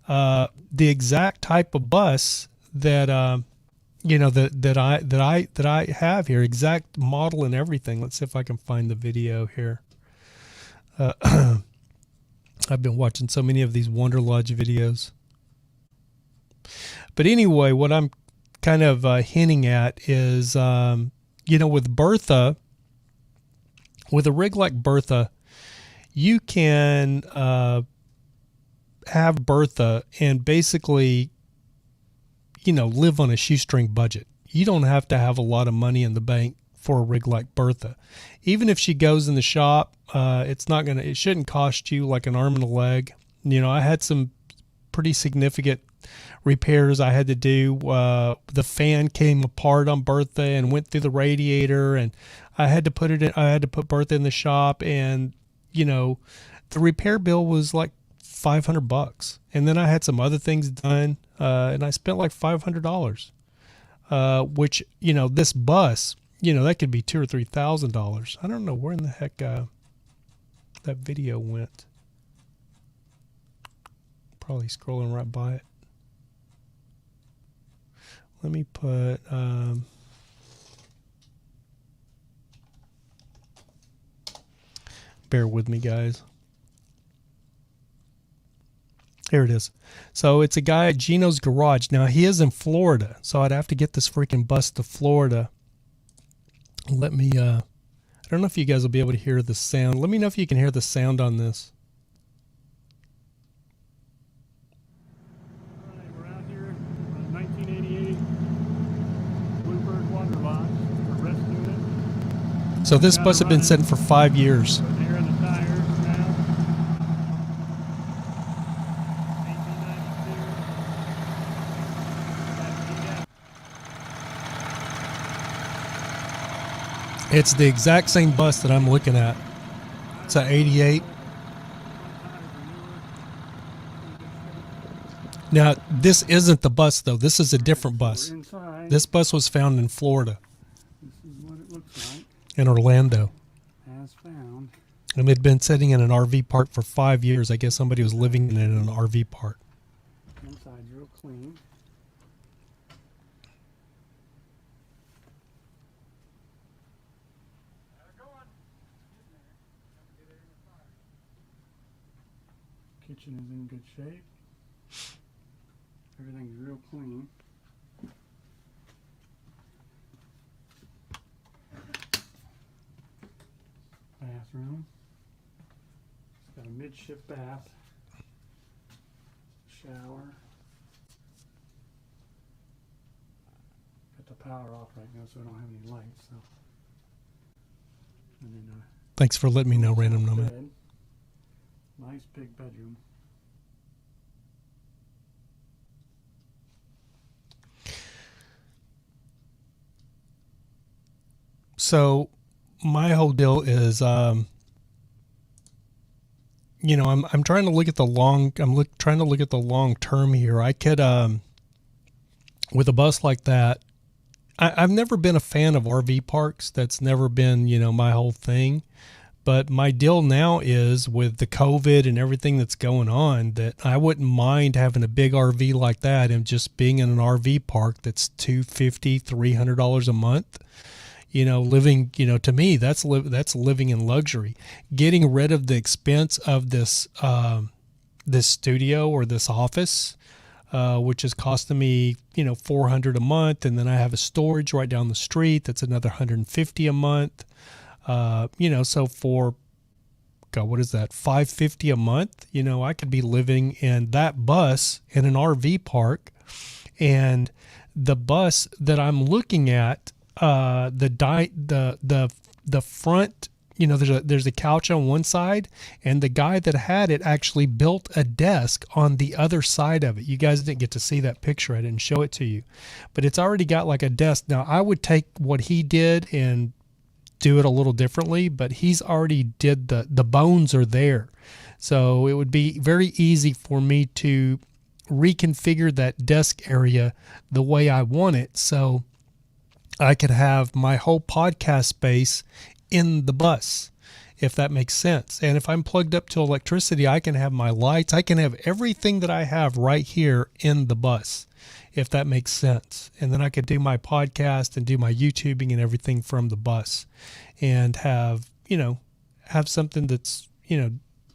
the exact type of bus that that I have here, exact model and everything. Let's see if I can find the video here. I've been watching so many of these Wonderlodge videos. But anyway, what I'm kind of hinting at is, with Bertha, with a rig like Bertha, you can have Bertha and basically, live on a shoestring budget. You don't have to have a lot of money in the bank for a rig like Bertha. Even if she goes in the shop, it shouldn't cost you like an arm and a leg. I had some pretty significant repairs I had to do. The fan came apart on Bertha and went through the radiator, and I had to put Bertha in the shop, and the repair bill was like $500. And then I had some other things done, and I spent like $500, which, this bus, that could be $2,000 or $3,000. I don't know where in the heck that video went. Probably scrolling right by it. Let me put, bear with me, guys. Here it is. So it's a guy at Gino's Garage. Now, he is in Florida, so I'd have to get this freaking bus to Florida. Let me, I don't know if you guys will be able to hear the sound. Let me know if you can hear the sound on this. We're out here in 1988 Bluebird Wonderlodge. We're rescuing it. So this bus had been sitting for 5 years. Putting air in the tires now. 1892. It's the exact same bus that I'm looking at. It's an 88. Now, this isn't the bus, though. This is a different bus. This bus was found in Florida. This is what it looks like. In Orlando. As found. And it had been sitting in an RV park for 5 years. I guess somebody was living in it in an RV park. Inside's real clean. Kitchen is in good shape. Everything's real clean. Bathroom. It's got a midship bath. Shower. Got the power off right now, so I don't have any lights. So. And then Thanks for letting me know, Random Nomad. bed. Nice big bedroom. So my whole deal is, I'm trying to look at the trying to look at the long term here. I could, with a bus like that, I've never been a fan of RV parks. That's never been, my whole thing. But my deal now is with the COVID and everything that's going on, that I wouldn't mind having a big RV like that and just being in an RV park that's $250, $300 a month. Living, to me, that's living in luxury. Getting rid of the expense of this studio or this office, which is costing me, $400 a month, and then I have a storage right down the street that's another $150 a month. So for, God, what is that? $550 a month. I could be living in that bus in an RV park, and the bus that I'm looking at, the front, there's a couch on one side, and the guy that had it actually built a desk on the other side of it. You guys didn't get to see that picture. I didn't show it to you, but it's already got like a desk. Now I would take what he did and do it a little differently, but he's already did the bones are there. So it would be very easy for me to reconfigure that desk area the way I want it. So I could have my whole podcast space in the bus, if that makes sense. And if I'm plugged up to electricity, I can have my lights. I can have everything that I have right here in the bus, if that makes sense. And then I could do my podcast and do my YouTubing and everything from the bus, and have something that's,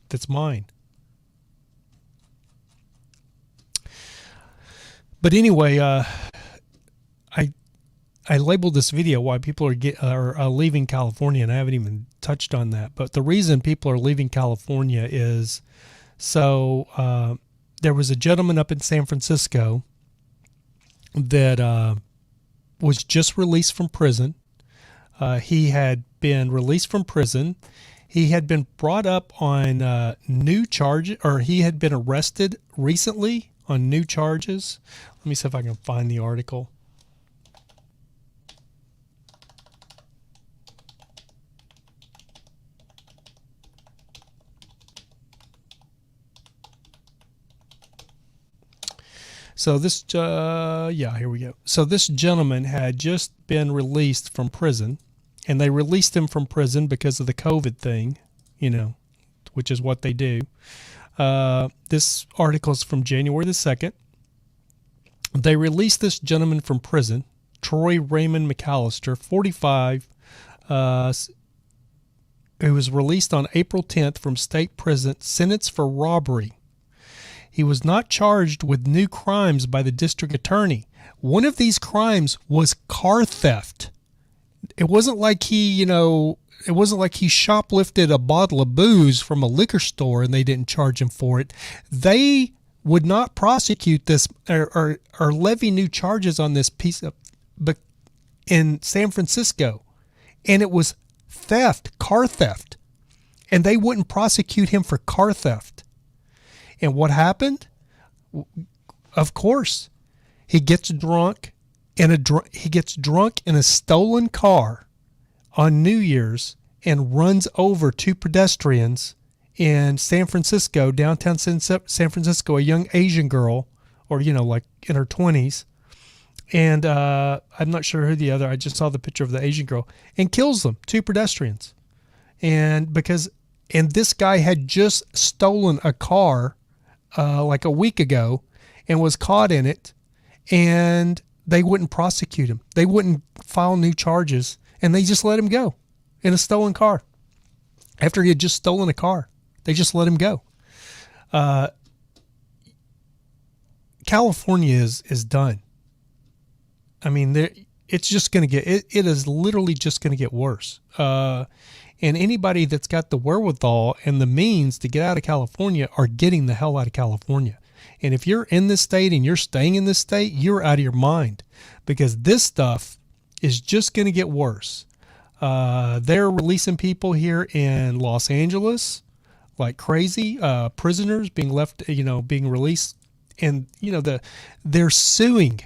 that's mine. But anyway, I labeled this video why people are leaving California, and I haven't even touched on that. But the reason people are leaving California is, there was a gentleman up in San Francisco that was just released from prison. He had been released from prison. He had been brought up on new charges, or he had been arrested recently on new charges. Let me see if I can find the article. So this, here we go. So this gentleman had just been released from prison, and they released him from prison because of the COVID thing, which is what they do. This article is from January the 2nd. They released this gentleman from prison, Troy Raymond McAllister, 45, who was released on April 10th from state prison, sentenced for robbery. He was not charged with new crimes by the district attorney. One of these crimes was car theft. It wasn't like he shoplifted a bottle of booze from a liquor store and they didn't charge him for it. They would not prosecute this or levy new charges on this piece of, but in San Francisco, and it was theft, car theft, and they wouldn't prosecute him for car theft. And what happened? Of course, he gets drunk in a stolen car on New Year's and runs over two pedestrians in San Francisco, downtown San Francisco, a young Asian girl, or like in her 20s, and I'm not sure who the other. I just saw the picture of the Asian girl, and kills them, two pedestrians, and this guy had just stolen a car like a week ago and was caught in it, and they wouldn't prosecute him. They wouldn't file new charges, and they just let him go in a stolen car. After he had just stolen a car, they just let him go. California is done. I mean, it's just going to get, it is literally just going to get worse. And anybody that's got the wherewithal and the means to get out of California are getting the hell out of California. And if you're in this state and you're staying in this state, you're out of your mind, because this stuff is just going to get worse. They're releasing people here in Los Angeles like crazy, prisoners being left, being released, and they're suing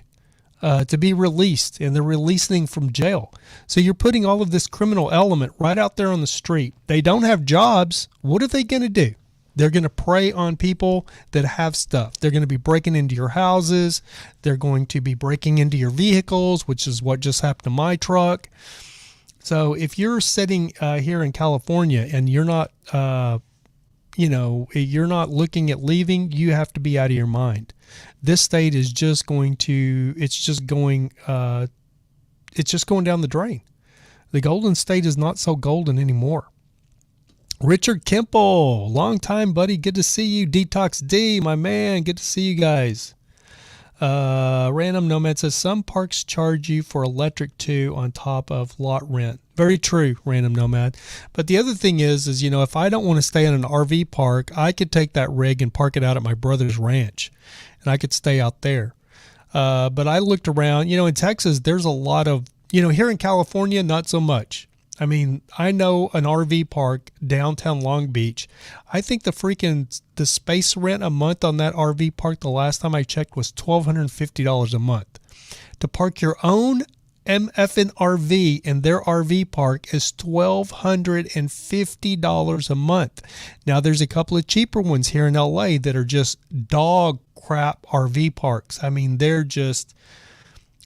to be released, and they're releasing from jail. So you're putting all of this criminal element right out there on the street. They don't have jobs. What are they going to do? They're going to prey on people that have stuff. They're going to be breaking into your houses. They're going to be breaking into your vehicles, which is what just happened to my truck. So if you're sitting here in California and you're not, you're not looking at leaving, you have to be out of your mind. This state is just going to, it's just going down the drain. The Golden State is not so golden anymore. Richard Kemple, long time buddy, good to see you. Detox D, my man, good to see you guys. Random Nomad says some parks charge you for electric too on top of lot rent. Very true, Random Nomad. But the other thing is if I don't want to stay in an RV park, I could take that rig and park it out at my brother's ranch, and I could stay out there. But I looked around, in Texas, there's a lot of, here in California, not so much. I mean, I know an RV park downtown Long Beach. I think the space rent a month on that RV park the last time I checked was $1,250 a month. To park your own MFN RV in their RV park is $1,250 a month. Now, there's a couple of cheaper ones here in LA that are just dog crap RV parks. I mean, they're just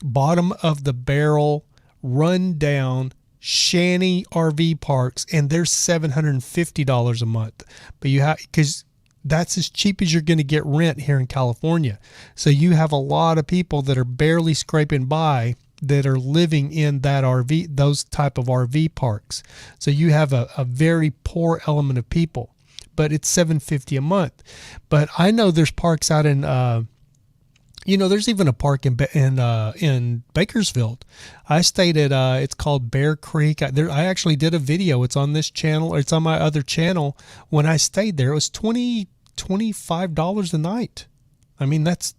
bottom of the barrel, run down, shanty RV parks, and they're $750 a month. But you have, because that's as cheap as you're going to get rent here in California. So you have a lot of people that are barely scraping by that are living in that RV, those type of RV parks. So you have a very poor element of people, but it's $750 a month. But I know there's parks out in, there's even a park in Bakersfield. I stayed at, it's called Bear Creek. I actually did a video. It's on this channel, or it's on my other channel. When I stayed there, it was $25 a night. I mean, that's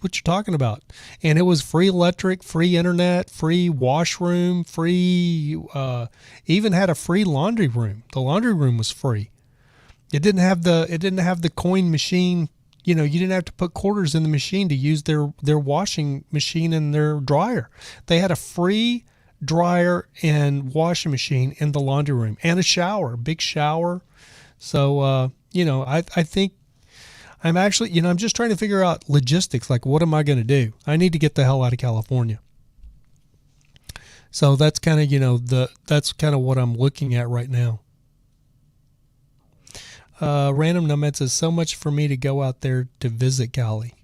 what you're talking about. And it was free electric, free internet, free washroom, free, even had a free laundry room. The laundry room was free. It didn't have the coin machine. You didn't have to put quarters in the machine to use their washing machine and their dryer. They had a free dryer and washing machine in the laundry room, and a shower, big shower. So, I think I'm actually, I'm just trying to figure out logistics. Like, what am I going to do? I need to get the hell out of California. So that's kind of, that's kind of what I'm looking at right now. Random Nomad says, so much for me to go out there to visit Cali.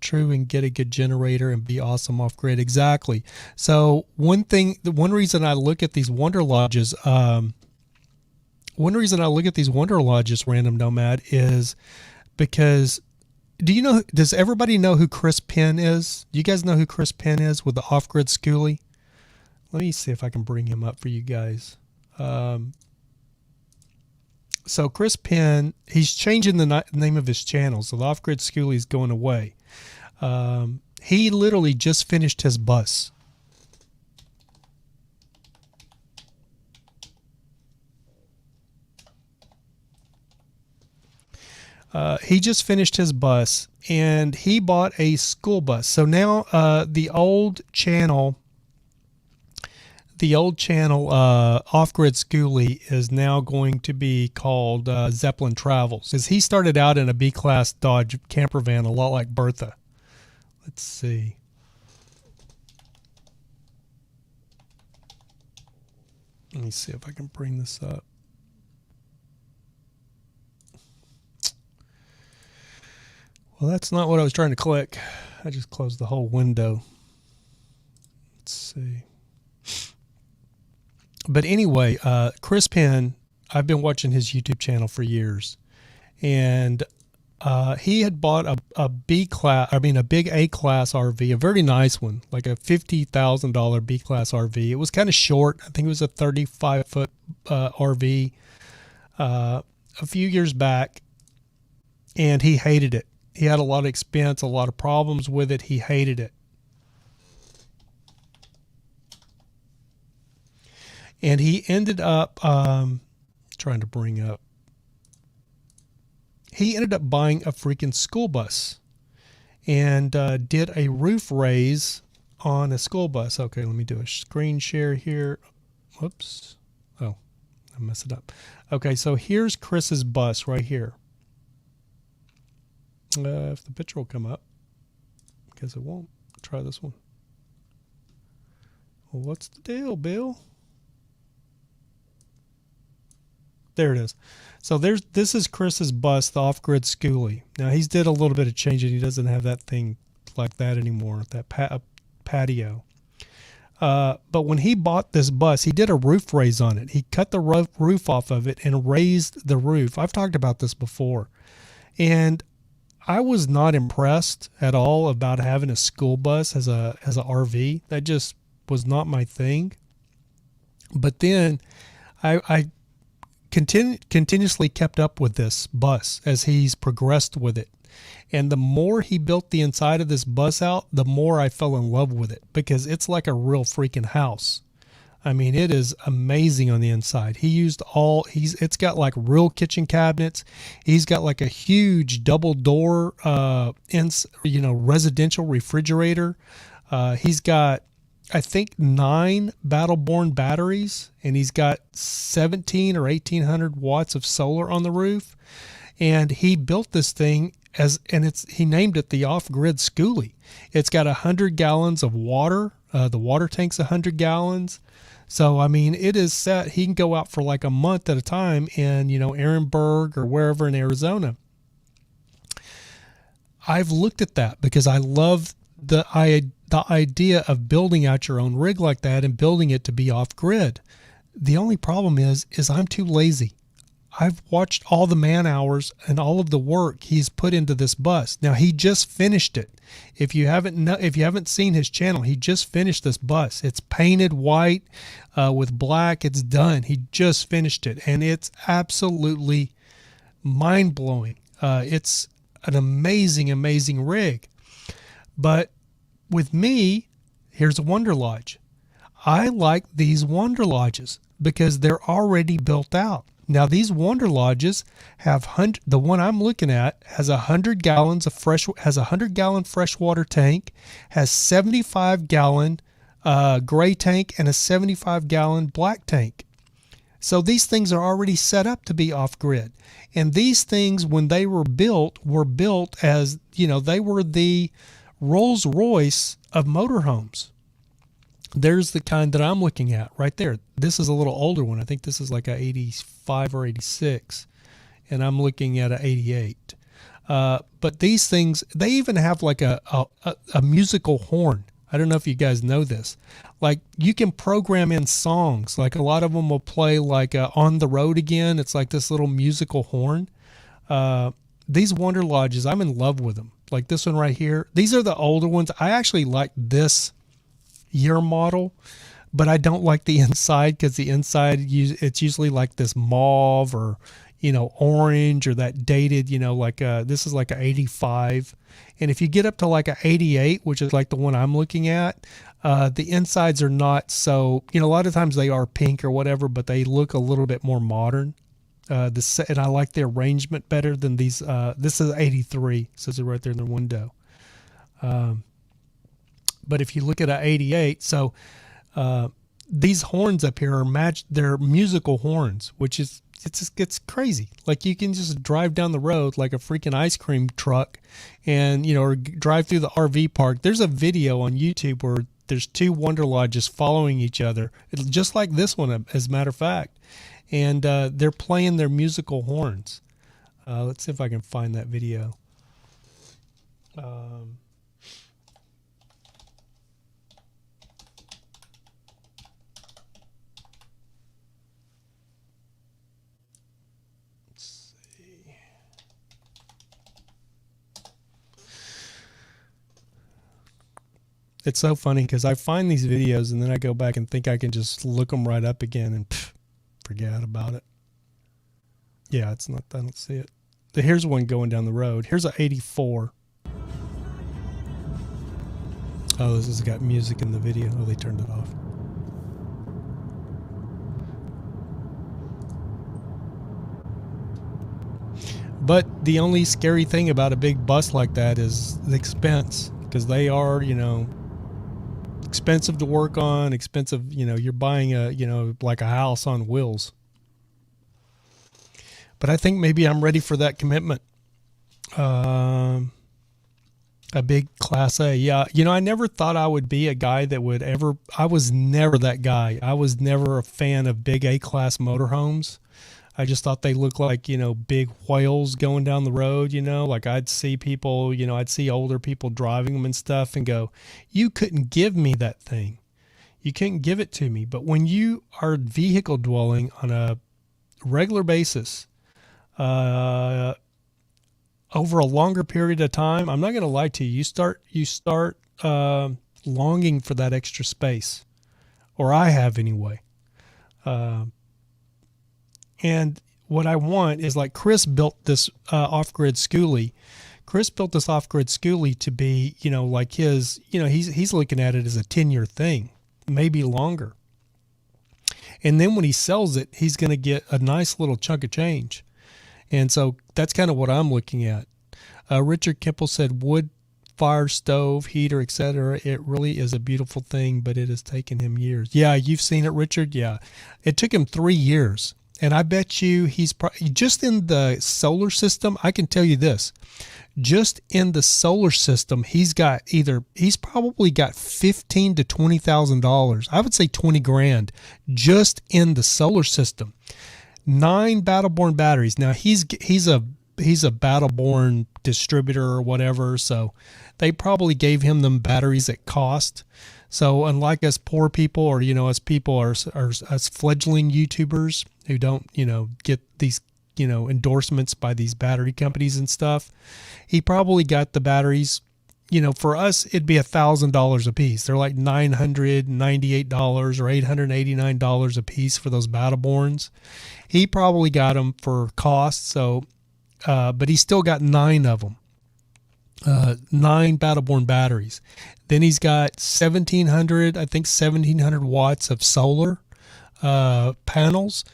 True, and get a good generator and be awesome off grid. Exactly. So one reason I look at these Wonder Lodges, Random Nomad, is because does everybody know who Chris Penn is? Do you guys know who Chris Penn is with the off-grid schoolie? Let me see if I can bring him up for you guys. So Chris Penn, he's changing the name of his channel. So the off-grid schoolie is going away. He literally just finished his bus. He just finished his bus, and he bought a school bus. So now the old channel Off-Grid Schoolie is now going to be called Zeppelin Travels, because he started out in a B-Class Dodge camper van, a lot like Bertha. Let's see. Let me see if I can bring this up. Well, that's not what I was trying to click. I just closed the whole window. Let's see. But anyway, Chris Penn, I've been watching his YouTube channel for years. and he had bought a big A class RV, a very nice one, like a $50,000 B class RV. It was kind of short. I think it was a 35-foot RV a few years back, and he hated it. He had a lot of expense, a lot of problems with it. He hated it. And he ended up trying to bring up. He ended up buying a freaking school bus and did a roof raise on a school bus. Okay, let me do a screen share here. Whoops. Oh, I messed it up. Okay, so here's Chris's bus right here. If the picture will come up. Guess it won't. Try this one. Well, what's the deal, Bill? There it is. So this is Chris's bus, the off-grid schoolie. Now he's did a little bit of changing. He doesn't have that thing like that anymore, that patio. But when he bought this bus, he did a roof raise on it. He cut the roof off of it and raised the roof. I've talked about this before. And I was not impressed at all about having a school bus as a RV. That just was not my thing. But then I continuously kept up with this bus as he's progressed with it. And the more he built the inside of this bus out, the more I fell in love with it, because it's like a real freaking house. I mean, it is amazing on the inside. It's got like real kitchen cabinets. He's got like a huge double door, residential refrigerator. He's got, I think, 9 Battle-Born batteries, and he's got 17 or 1800 watts of solar on the roof. And he built this thing he named it the off-grid schoolie. It's got 100 gallons of water. The water tank's 100 gallons. So, I mean, it is set. He can go out for like a month at a time in, Ehrenberg or wherever in Arizona. I've looked at that because I love the idea of building out your own rig like that and building it to be off-grid. The only problem is I'm too lazy. I've watched all the man hours and all of the work he's put into this bus. Now, he just finished it. If you haven't seen his channel, he just finished this bus. It's painted white with black. It's done. He just finished it, and it's absolutely mind-blowing. It's an amazing, amazing rig. But with me, here's a Wonderlodge. I like these Wonderlodges because they're already built out. Now, these Wonderlodges have the one I'm looking at has 100 gallon freshwater tank, has 75-gallon gray tank, and a 75-gallon black tank. So these things are already set up to be off-grid. And these things, when they were built as, they were the Rolls-Royce of motorhomes. There's the kind that I'm looking at right there. This is a little older one. I think this is like a 85 or 86, and I'm looking at a 88. But these things, they even have like a musical horn. I don't know if you guys know this. Like, you can program in songs. Like, a lot of them will play like On the Road Again. It's like this little musical horn. These Wonderlodges, I'm in love with them. Like this one right here. These are the older ones. I actually like this year model, but I don't like the inside, because the inside, it's usually like this mauve or orange or that dated, this is like a 85. And if you get up to like a 88, which is like the one I'm looking at, the insides are not so, a lot of times they are pink or whatever, but they look a little bit more modern. And I like the arrangement better than these. This is 83, says it right there in the window. But if you look at an 88, so these horns up here they're musical horns, which is, it's crazy. Like, you can just drive down the road like a freaking ice cream truck and, or drive through the RV park. There's a video on YouTube where there's 2 Wonderlodges following each other. It's just like this one, as a matter of fact. And they're playing their musical horns. Let's see if I can find that video. Let's see. It's so funny because I find these videos and then I go back and think I can just look them right up again and forget about it. Yeah, it's not, I don't see it. Here's one going down the road. Here's a 84. Oh, this has got music in the video. Oh, they turned it off. But the only scary thing about a big bus like that is the expense, because they are, you know, expensive to work on, expensive, you know, you're buying a, you know, like a house on wheels. But I think maybe I'm ready for that commitment. A big Class A. Yeah. You know, I never thought I would be a guy that would ever, I was never that guy. I was never a fan of big A-class motorhomes. I just thought they looked like, you know, big whales going down the road, you know, like I'd see people, you know, I'd see older people driving them and stuff and go, you couldn't give me that thing. You couldn't give it to me. But when you are vehicle dwelling on a regular basis, over a longer period of time, I'm not going to lie to you, you start longing for that extra space, or I have anyway. And what I want is, like, Chris built this off-grid schoolie. Chris built this off-grid schoolie to be, you know, like his, you know, he's looking at it as a 10-year thing, maybe longer. And then when he sells it, he's going to get a nice little chunk of change. And so that's kind of what I'm looking at. Richard Kemple said, wood, fire, stove, heater, etc. It really is a beautiful thing, but it has taken him years. Yeah, you've seen it, Richard. Yeah, it took him 3 years. And I bet you he's just in the solar system. I can tell you this, just in the solar system, he's probably got $15,000 to $20,000. I would say 20 grand just in the solar system. 9 Battleborn batteries. Now he's a Battleborn distributor or whatever, so they probably gave him them batteries at cost. So unlike us poor people, or, you know, us people are us fledgling YouTubers who don't, you know, get these, you know, endorsements by these battery companies and stuff, he probably got the batteries, you know, for us it'd be $1,000 a piece. They're like $998 or $889 a piece for those Battleborns. He probably got them for cost, so but he still got 9 of them. 9 Battleborn batteries. Then he's got 1,700 watts of solar panels.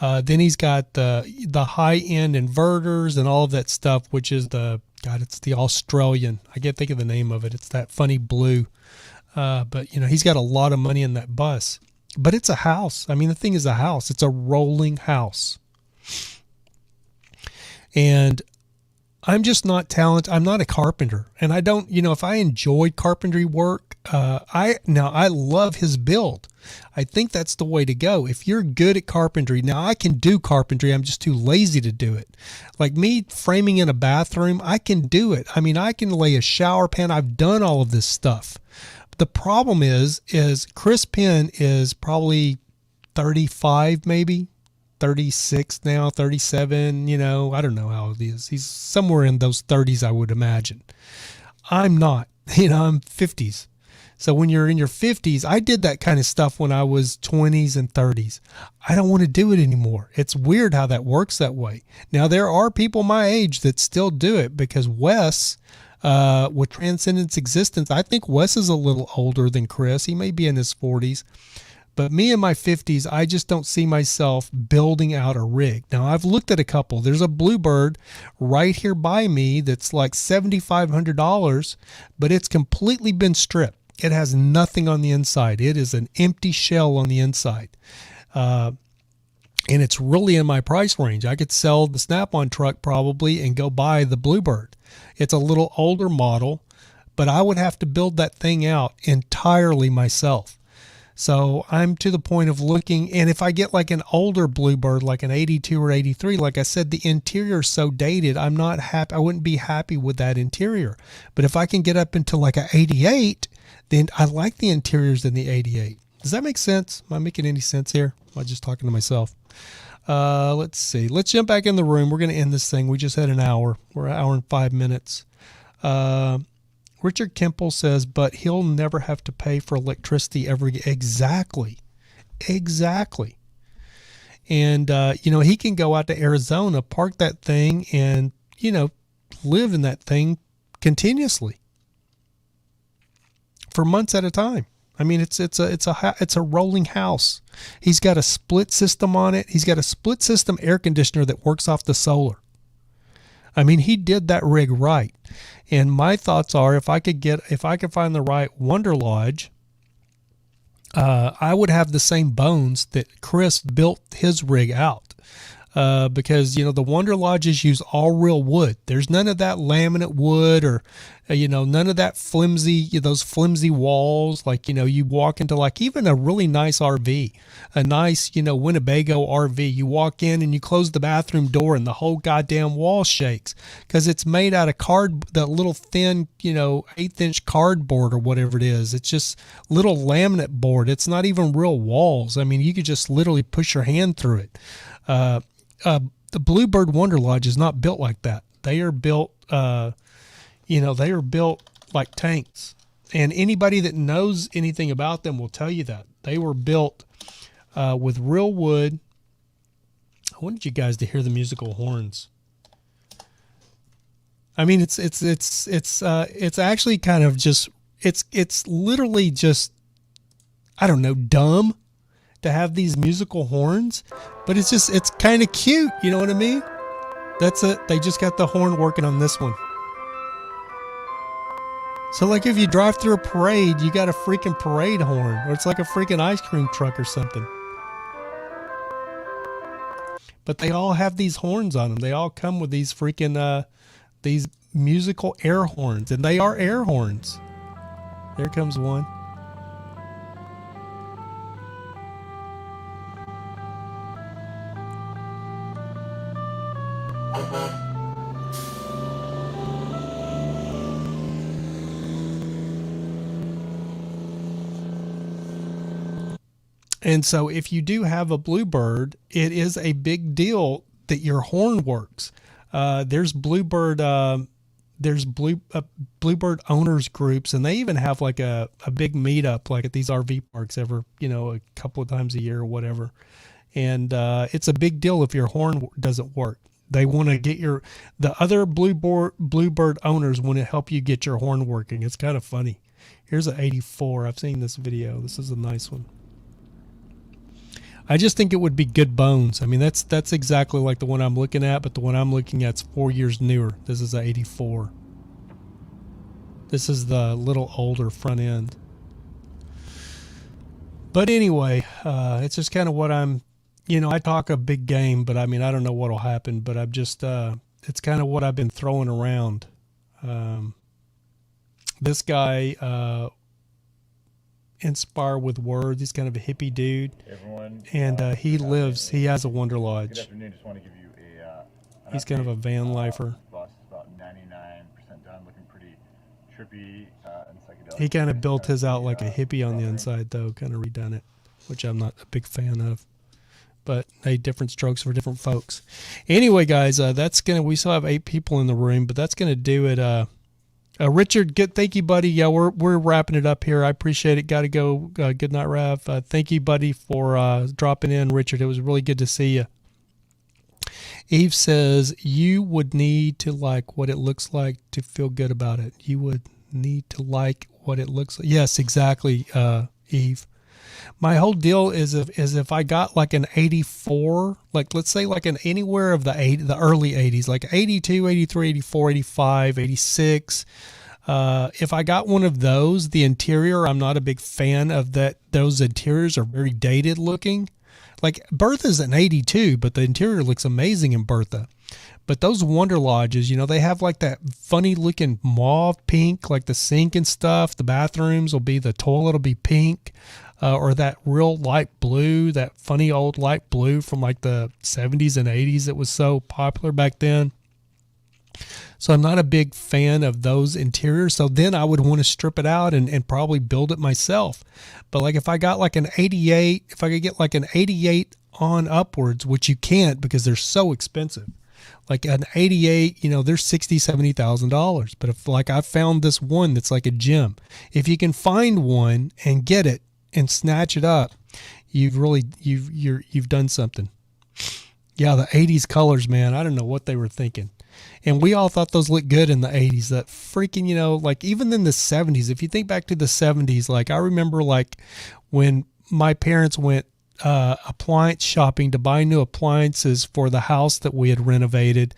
Then he's got the high-end inverters and all of that stuff, which is it's the Australian. I can't think of the name of it. It's that funny blue. But, you know, he's got a lot of money in that bus. But it's a house. I mean, the thing is a house. It's a rolling house. And I'm just not talented. I'm not a carpenter, and I don't, you know, if I enjoyed carpentry work, I love his build. I think that's the way to go. If you're good at carpentry, now I can do carpentry. I'm just too lazy to do it. Like me framing in a bathroom, I can do it. I mean, I can lay a shower pan. I've done all of this stuff. The problem is Chris Penn is probably 35, maybe 36 now, 37, you know, I don't know how old he is. He's somewhere in those 30s, I would imagine. I'm not, you know, I'm 50s. So when you're in your 50s, I did that kind of stuff when I was 20s and 30s. I don't want to do it anymore. It's weird how that works that way. Now, there are people my age that still do it, because Wes, with Transcendence Existence, I think Wes is a little older than Chris. He may be in his 40s. But me in my 50s, I just don't see myself building out a rig. Now, I've looked at a couple. There's a Bluebird right here by me that's like $7,500, but it's completely been stripped. It has nothing on the inside. It is an empty shell on the inside. And it's really in my price range. I could sell the Snap-on truck probably and go buy the Bluebird. It's a little older model, but I would have to build that thing out entirely myself. So I'm to the point of looking, and if I get like an older Bluebird, like an 82 or 83, like I said, the interior is so dated, I'm not happy. I wouldn't be happy with that interior. But if I can get up into like an 88, then I like the interiors in the 88. Does that make sense? Am I making any sense here? Am I just talking to myself? Let's see. Let's jump back in the room. We're going to end this thing. We just had an hour. We're an hour and 5 minutes. Richard Kemple says, but he'll never have to pay for electricity ever again. Exactly. And, he can go out to Arizona, park that thing, and, live in that thing continuously for months at a time. I mean, it's a rolling house. He's got a split system on it. He's got a split system air conditioner that works off the solar. I mean, he did that rig right. And my thoughts are, if I could find the right Wonderlodge, I would have the same bones that Chris built his rig out. Because, the Wonderlodges use all real wood. There's none of that laminate wood or, none of that those flimsy walls. Like, you walk into like even a really nice RV, a nice, Winnebago RV. You walk in and you close the bathroom door and the whole goddamn wall shakes because it's made out of that little thin, 1/8-inch cardboard or whatever it is. It's just little laminate board. It's not even real walls. I mean, you could just literally push your hand through it. The Bluebird Wonderlodge is not built like that. They are built, they are built like tanks. And anybody that knows anything about them will tell you that. They were built with real wood. I wanted you guys to hear the musical horns. I mean, it's actually kind of just, it's literally just, I don't know, dumb to have these musical horns, but it's kind of cute. You know what I mean? That's it. They just got the horn working on this one. So like if you drive through a parade, you got a freaking parade horn, or it's like a freaking ice cream truck or something. But they all have these horns on them. They all come with these freaking, these musical air horns, and they are air horns. There comes one. And so if you do have a Bluebird, it is a big deal that your horn works. There's Bluebird owners groups, and they even have like a big meetup like at these RV parks a couple of times a year or whatever. And it's a big deal if your horn doesn't work. They want to get the other Bluebird owners want to help you get your horn working. It's kind of funny. Here's an 84. I've seen this video. This is a nice one. I just think it would be good bones. I mean, that's exactly like the one I'm looking at, but the one I'm looking at is 4 years newer. This is an 84. This is the little older front end. But anyway, it's just kind of what I'm, I talk a big game, but I mean, I don't know what'll happen, but I'm just, it's kind of what I've been throwing around. This guy, Inspire with Words, he's kind of a hippie dude. Everyone, and he has a Wonderlodge. Good afternoon. Just want to give you he's kind of a van lifer. Bus is about 99% done, looking pretty trippy and psychedelic. He kind of built his out like a hippie on the inside, though, kind of redone it, which I'm not a big fan of. But hey, different strokes for different folks. Anyway, guys, we still have 8 people in the room, but that's gonna do it. Richard, thank you, buddy. Yeah, we're wrapping it up here. I appreciate it. Got to go. Good night, Rav. Thank you, buddy, for dropping in, Richard. It was really good to see you. Eve says you would need to like what it looks like to feel good about it. You would need to like what it looks like. Yes, exactly, Eve. My whole deal is if I got like an 84, like let's say like an anywhere of the early 80s, like 82, 83, 84, 85, 86. If I got one of those, the interior, I'm not a big fan of that. Those interiors are very dated looking. Like Bertha's an 82, but the interior looks amazing in Bertha. But those Wonderlodges, they have like that funny looking mauve pink, like the sink and stuff. The bathrooms the toilet will be pink. Or that real light blue, that funny old light blue from like the 70s and 80s that was so popular back then. So I'm not a big fan of those interiors. So then I would want to strip it out and probably build it myself. But like if I got like an 88, if I could get like an 88 on upwards, which you can't because they're so expensive. Like an 88, you know, they're $60,000, $70,000. But if like I found this one that's like a gem, if you can find one and get it and snatch it up, you've done something. Yeah, the 80s colors, man. I don't know what they were thinking. And we all thought those looked good in the 80s. That freaking, you know, like even in the 70s, if you think back to the 70s, like I remember like when my parents went appliance shopping to buy new appliances for the house that we had renovated.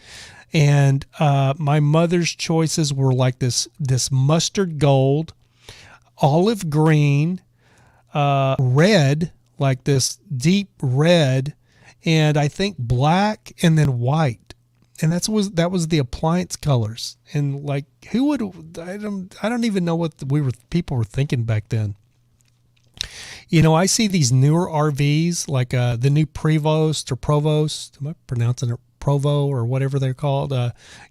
And my mother's choices were like this mustard gold, olive green, red, like this deep red, and I think black, and then white. And that was the appliance colors. And like, who would, I don't even know what people were thinking back then. You know, I see these newer RVs like the new Prevost or Provost. Am I pronouncing it Provo or whatever they're called?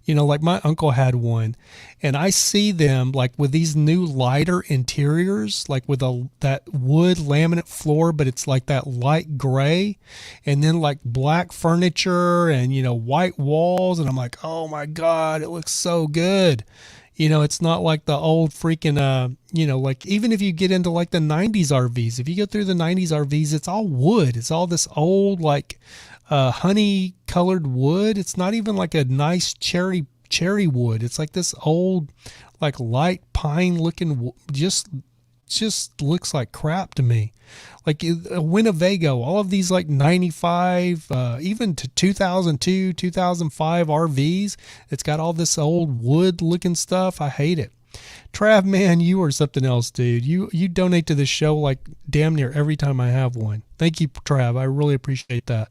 You know, like my uncle had one, and I see them like with these new lighter interiors, like with that wood laminate floor, but it's like that light gray, and then like black furniture and, you know, white walls. And I'm like, oh my God, it looks so good. You know, it's not like the old freaking, you know, like even if you get into like the 90s RVs, if you go through the 90s RVs, it's all wood. It's all this old, like honey colored wood. It's not even like a nice cherry wood. It's like this old, like light pine looking, just looks like crap to me. Like a Winnebago, all of these like 95, even to 2002, 2005 RVs, it's got all this old wood looking stuff. I hate it. Trav, man, you are something else, dude. You donate to this show like damn near every time I have one. Thank you, Trav. I really appreciate that.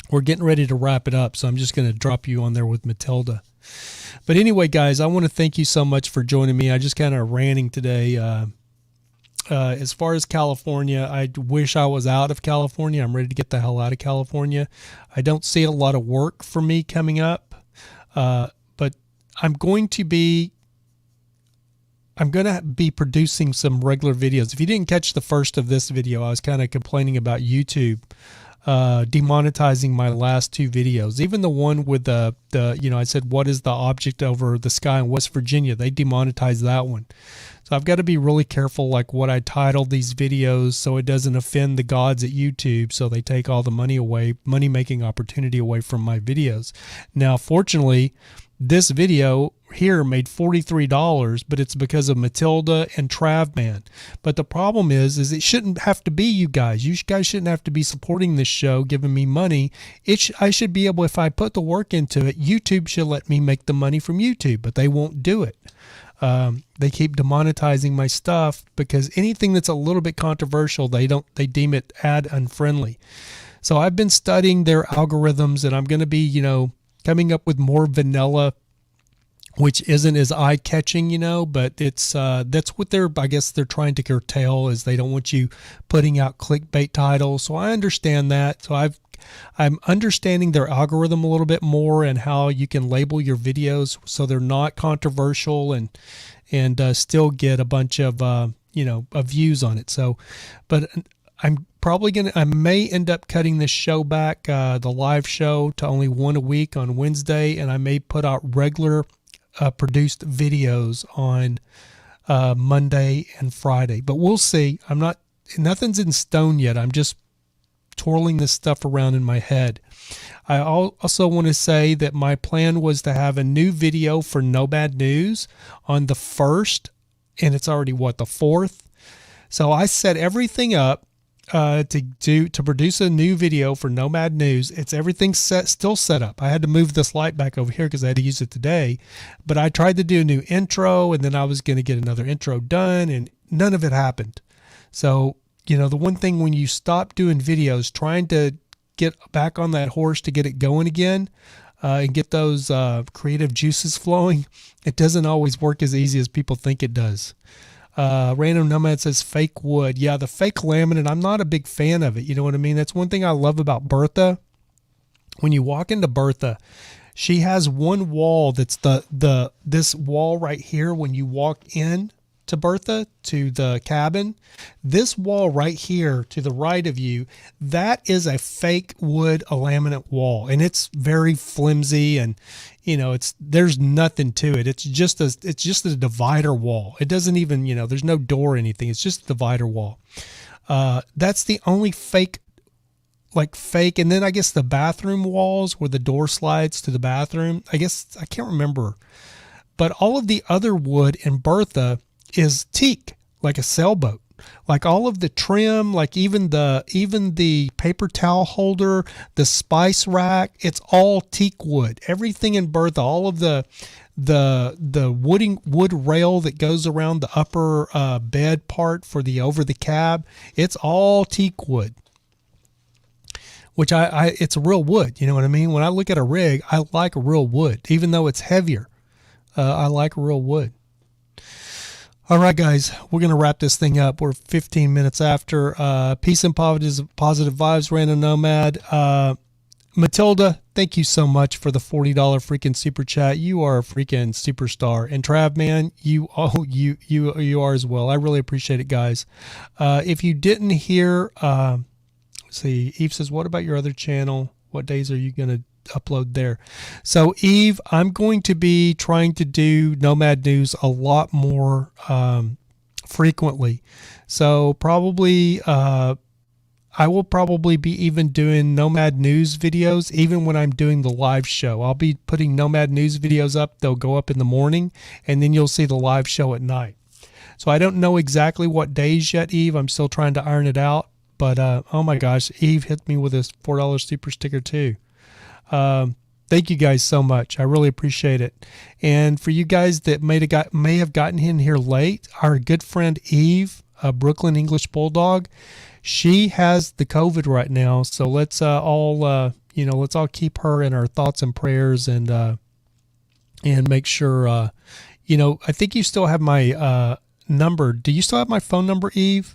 We're getting ready to wrap it up, so I'm just going to drop you on there with Matilda. But anyway, guys, I want to thank you so much for joining me. I just kind of ranting today. As far as California, I wish I was out of California. I'm ready to get the hell out of California. I don't see a lot of work for me coming up, but I'm going to be producing some regular videos. If you didn't catch the first of this video, I was kind of complaining about YouTube demonetizing my last two videos. Even the one with the you know, I said, what is the object over the sky in West Virginia? They demonetized that one. So I've got to be really careful like what I titled these videos so it doesn't offend the gods at YouTube, so they take all the money making opportunity away from my videos. Now, fortunately, this video here made $43, but it's because of Matilda and Travman. But the problem is it shouldn't have to be you guys. You guys shouldn't have to be supporting this show, giving me money. I should be able, if I put the work into it, YouTube should let me make the money from YouTube, but they won't do it. They keep demonetizing my stuff because anything that's a little bit controversial, they deem it ad unfriendly. So I've been studying their algorithms, and I'm going to be, you know, coming up with more vanilla, which isn't as eye-catching, you know, but it's that's what I guess they're trying to curtail, is they don't want you putting out clickbait titles. So I understand that. So I'm understanding their algorithm a little bit more and how you can label your videos so they're not controversial and still get a bunch of you know, views on it. So, but I'm probably I may end up cutting this show back, the live show, to only one a week on Wednesday, and I may put out regular produced videos on Monday and Friday. But we'll see. Nothing's in stone yet. I'm just twirling this stuff around in my head. I also want to say that my plan was to have a new video for Nomad News on the 1st, and it's already the 4th. So I set everything up to produce a new video for Nomad News. It's everything still set up. I had to move this light back over here because I had to use it today, but I tried to do a new intro, and then I was going to get another intro done, and none of it happened. So, you know, the one thing when you stop doing videos, trying to get back on that horse to get it going again, and get those creative juices flowing, it doesn't always work as easy as people think it does. Random Nomad says fake wood. Yeah, the fake laminate, I'm not a big fan of it. You know what I mean? That's one thing I love about Bertha. When you walk into Bertha, she has one wall that's this wall right here. When you walk in, to Bertha, to the cabin. This wall right here to the right of you, that is a fake wood laminate wall, and it's very flimsy, and there's nothing to it. It's just a divider wall. It doesn't even, there's no door or anything. It's just a divider wall. That's the only fake. And then I guess the bathroom walls where the door slides to the bathroom, I guess I can't remember, but all of the other wood in Bertha is teak, like a sailboat. Like all of the trim, like even the paper towel holder, the spice rack, it's all teak wood. Everything in Bertha, all of the wood rail that goes around the upper bed part for the over the cab, it's all teak wood. Which it's real wood, you know what I mean? When I look at a rig, I like real wood, even though it's heavier. I like real wood. All right, guys, we're going to wrap this thing up. We're 15 minutes after. Peace and positive vibes, Random Nomad. Matilda, thank you so much for the $40 freaking super chat. You are a freaking superstar. And Trav, man, you are as well. I really appreciate it, guys. If you didn't hear... see, Eve says, what about your other channel? What days are you going to upload there? So, Eve, I'm going to be trying to do Nomad News a lot more frequently. So, probably, I will probably be even doing Nomad News videos, even when I'm doing the live show. I'll be putting Nomad News videos up. They'll go up in the morning, and then you'll see the live show at night. So, I don't know exactly what days yet, Eve. I'm still trying to iron it out. But, oh my gosh, Eve hit me with this $4 super sticker too. Thank you guys so much. I really appreciate it. And for you guys that may have gotten in here late, our good friend Eve, a Brooklyn English Bulldog, she has the COVID right now. So let's let's all keep her in our thoughts and prayers, and make sure, I think you still have my number. Do you still have my phone number, Eve?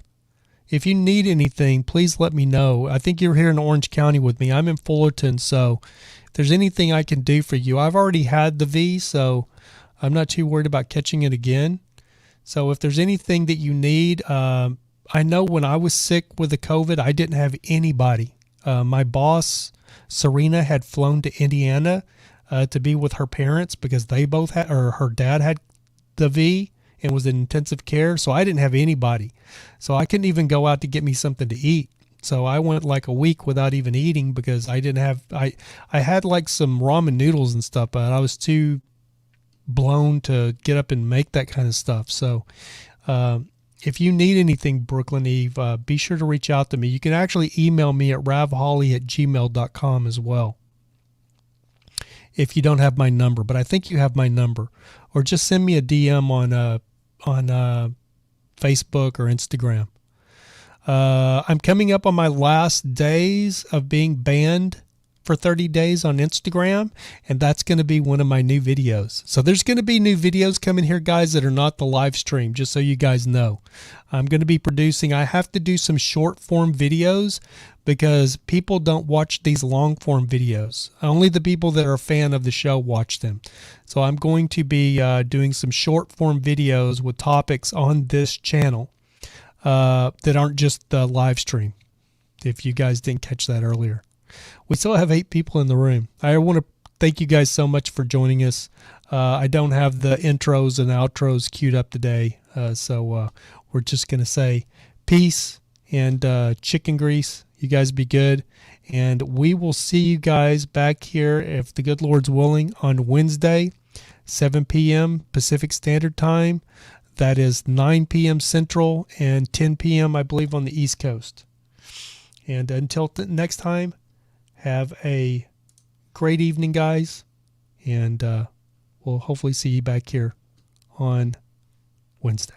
If you need anything, please let me know. I think you're here in Orange County with me. I'm in Fullerton, so if there's anything I can do for you, I've already had the V, so I'm not too worried about catching it again. So if there's anything that you need, I know when I was sick with the COVID, I didn't have anybody. My boss, Serena, had flown to Indiana to be with her parents because they both had, or her dad had the V and was in intensive care, so I didn't have anybody. So I couldn't even go out to get me something to eat. So I went like a week without even eating because I didn't have, I had like some ramen noodles and stuff, but I was too blown to get up and make that kind of stuff. So if you need anything, Brooklyn Eve, be sure to reach out to me. You can actually email me at ravholly@gmail.com as well, if you don't have my number, but I think you have my number. Or just send me a DM on Facebook or Instagram. I'm coming up on my last days of being banned for 30 days on Instagram, and that's going to be one of my new videos. So there's going to be new videos coming here, guys, that are not the live stream, just so you guys know. I'm going to be producing, I have to do some short form videos because people don't watch these long form videos. Only the people that are a fan of the show watch them. So I'm going to be doing some short form videos with topics on this channel that aren't just the live stream, if you guys didn't catch that earlier. We still have 8 people in the room. I want to thank you guys so much for joining us. I don't have the intros and outros queued up today, so we're just going to say peace and chicken grease. You guys be good, and we will see you guys back here, if the good Lord's willing, on Wednesday, 7 p.m. Pacific Standard Time. That is 9 p.m. Central and 10 p.m. I believe on the East Coast. And until next time, have a great evening, guys, and we'll hopefully see you back here on Wednesday.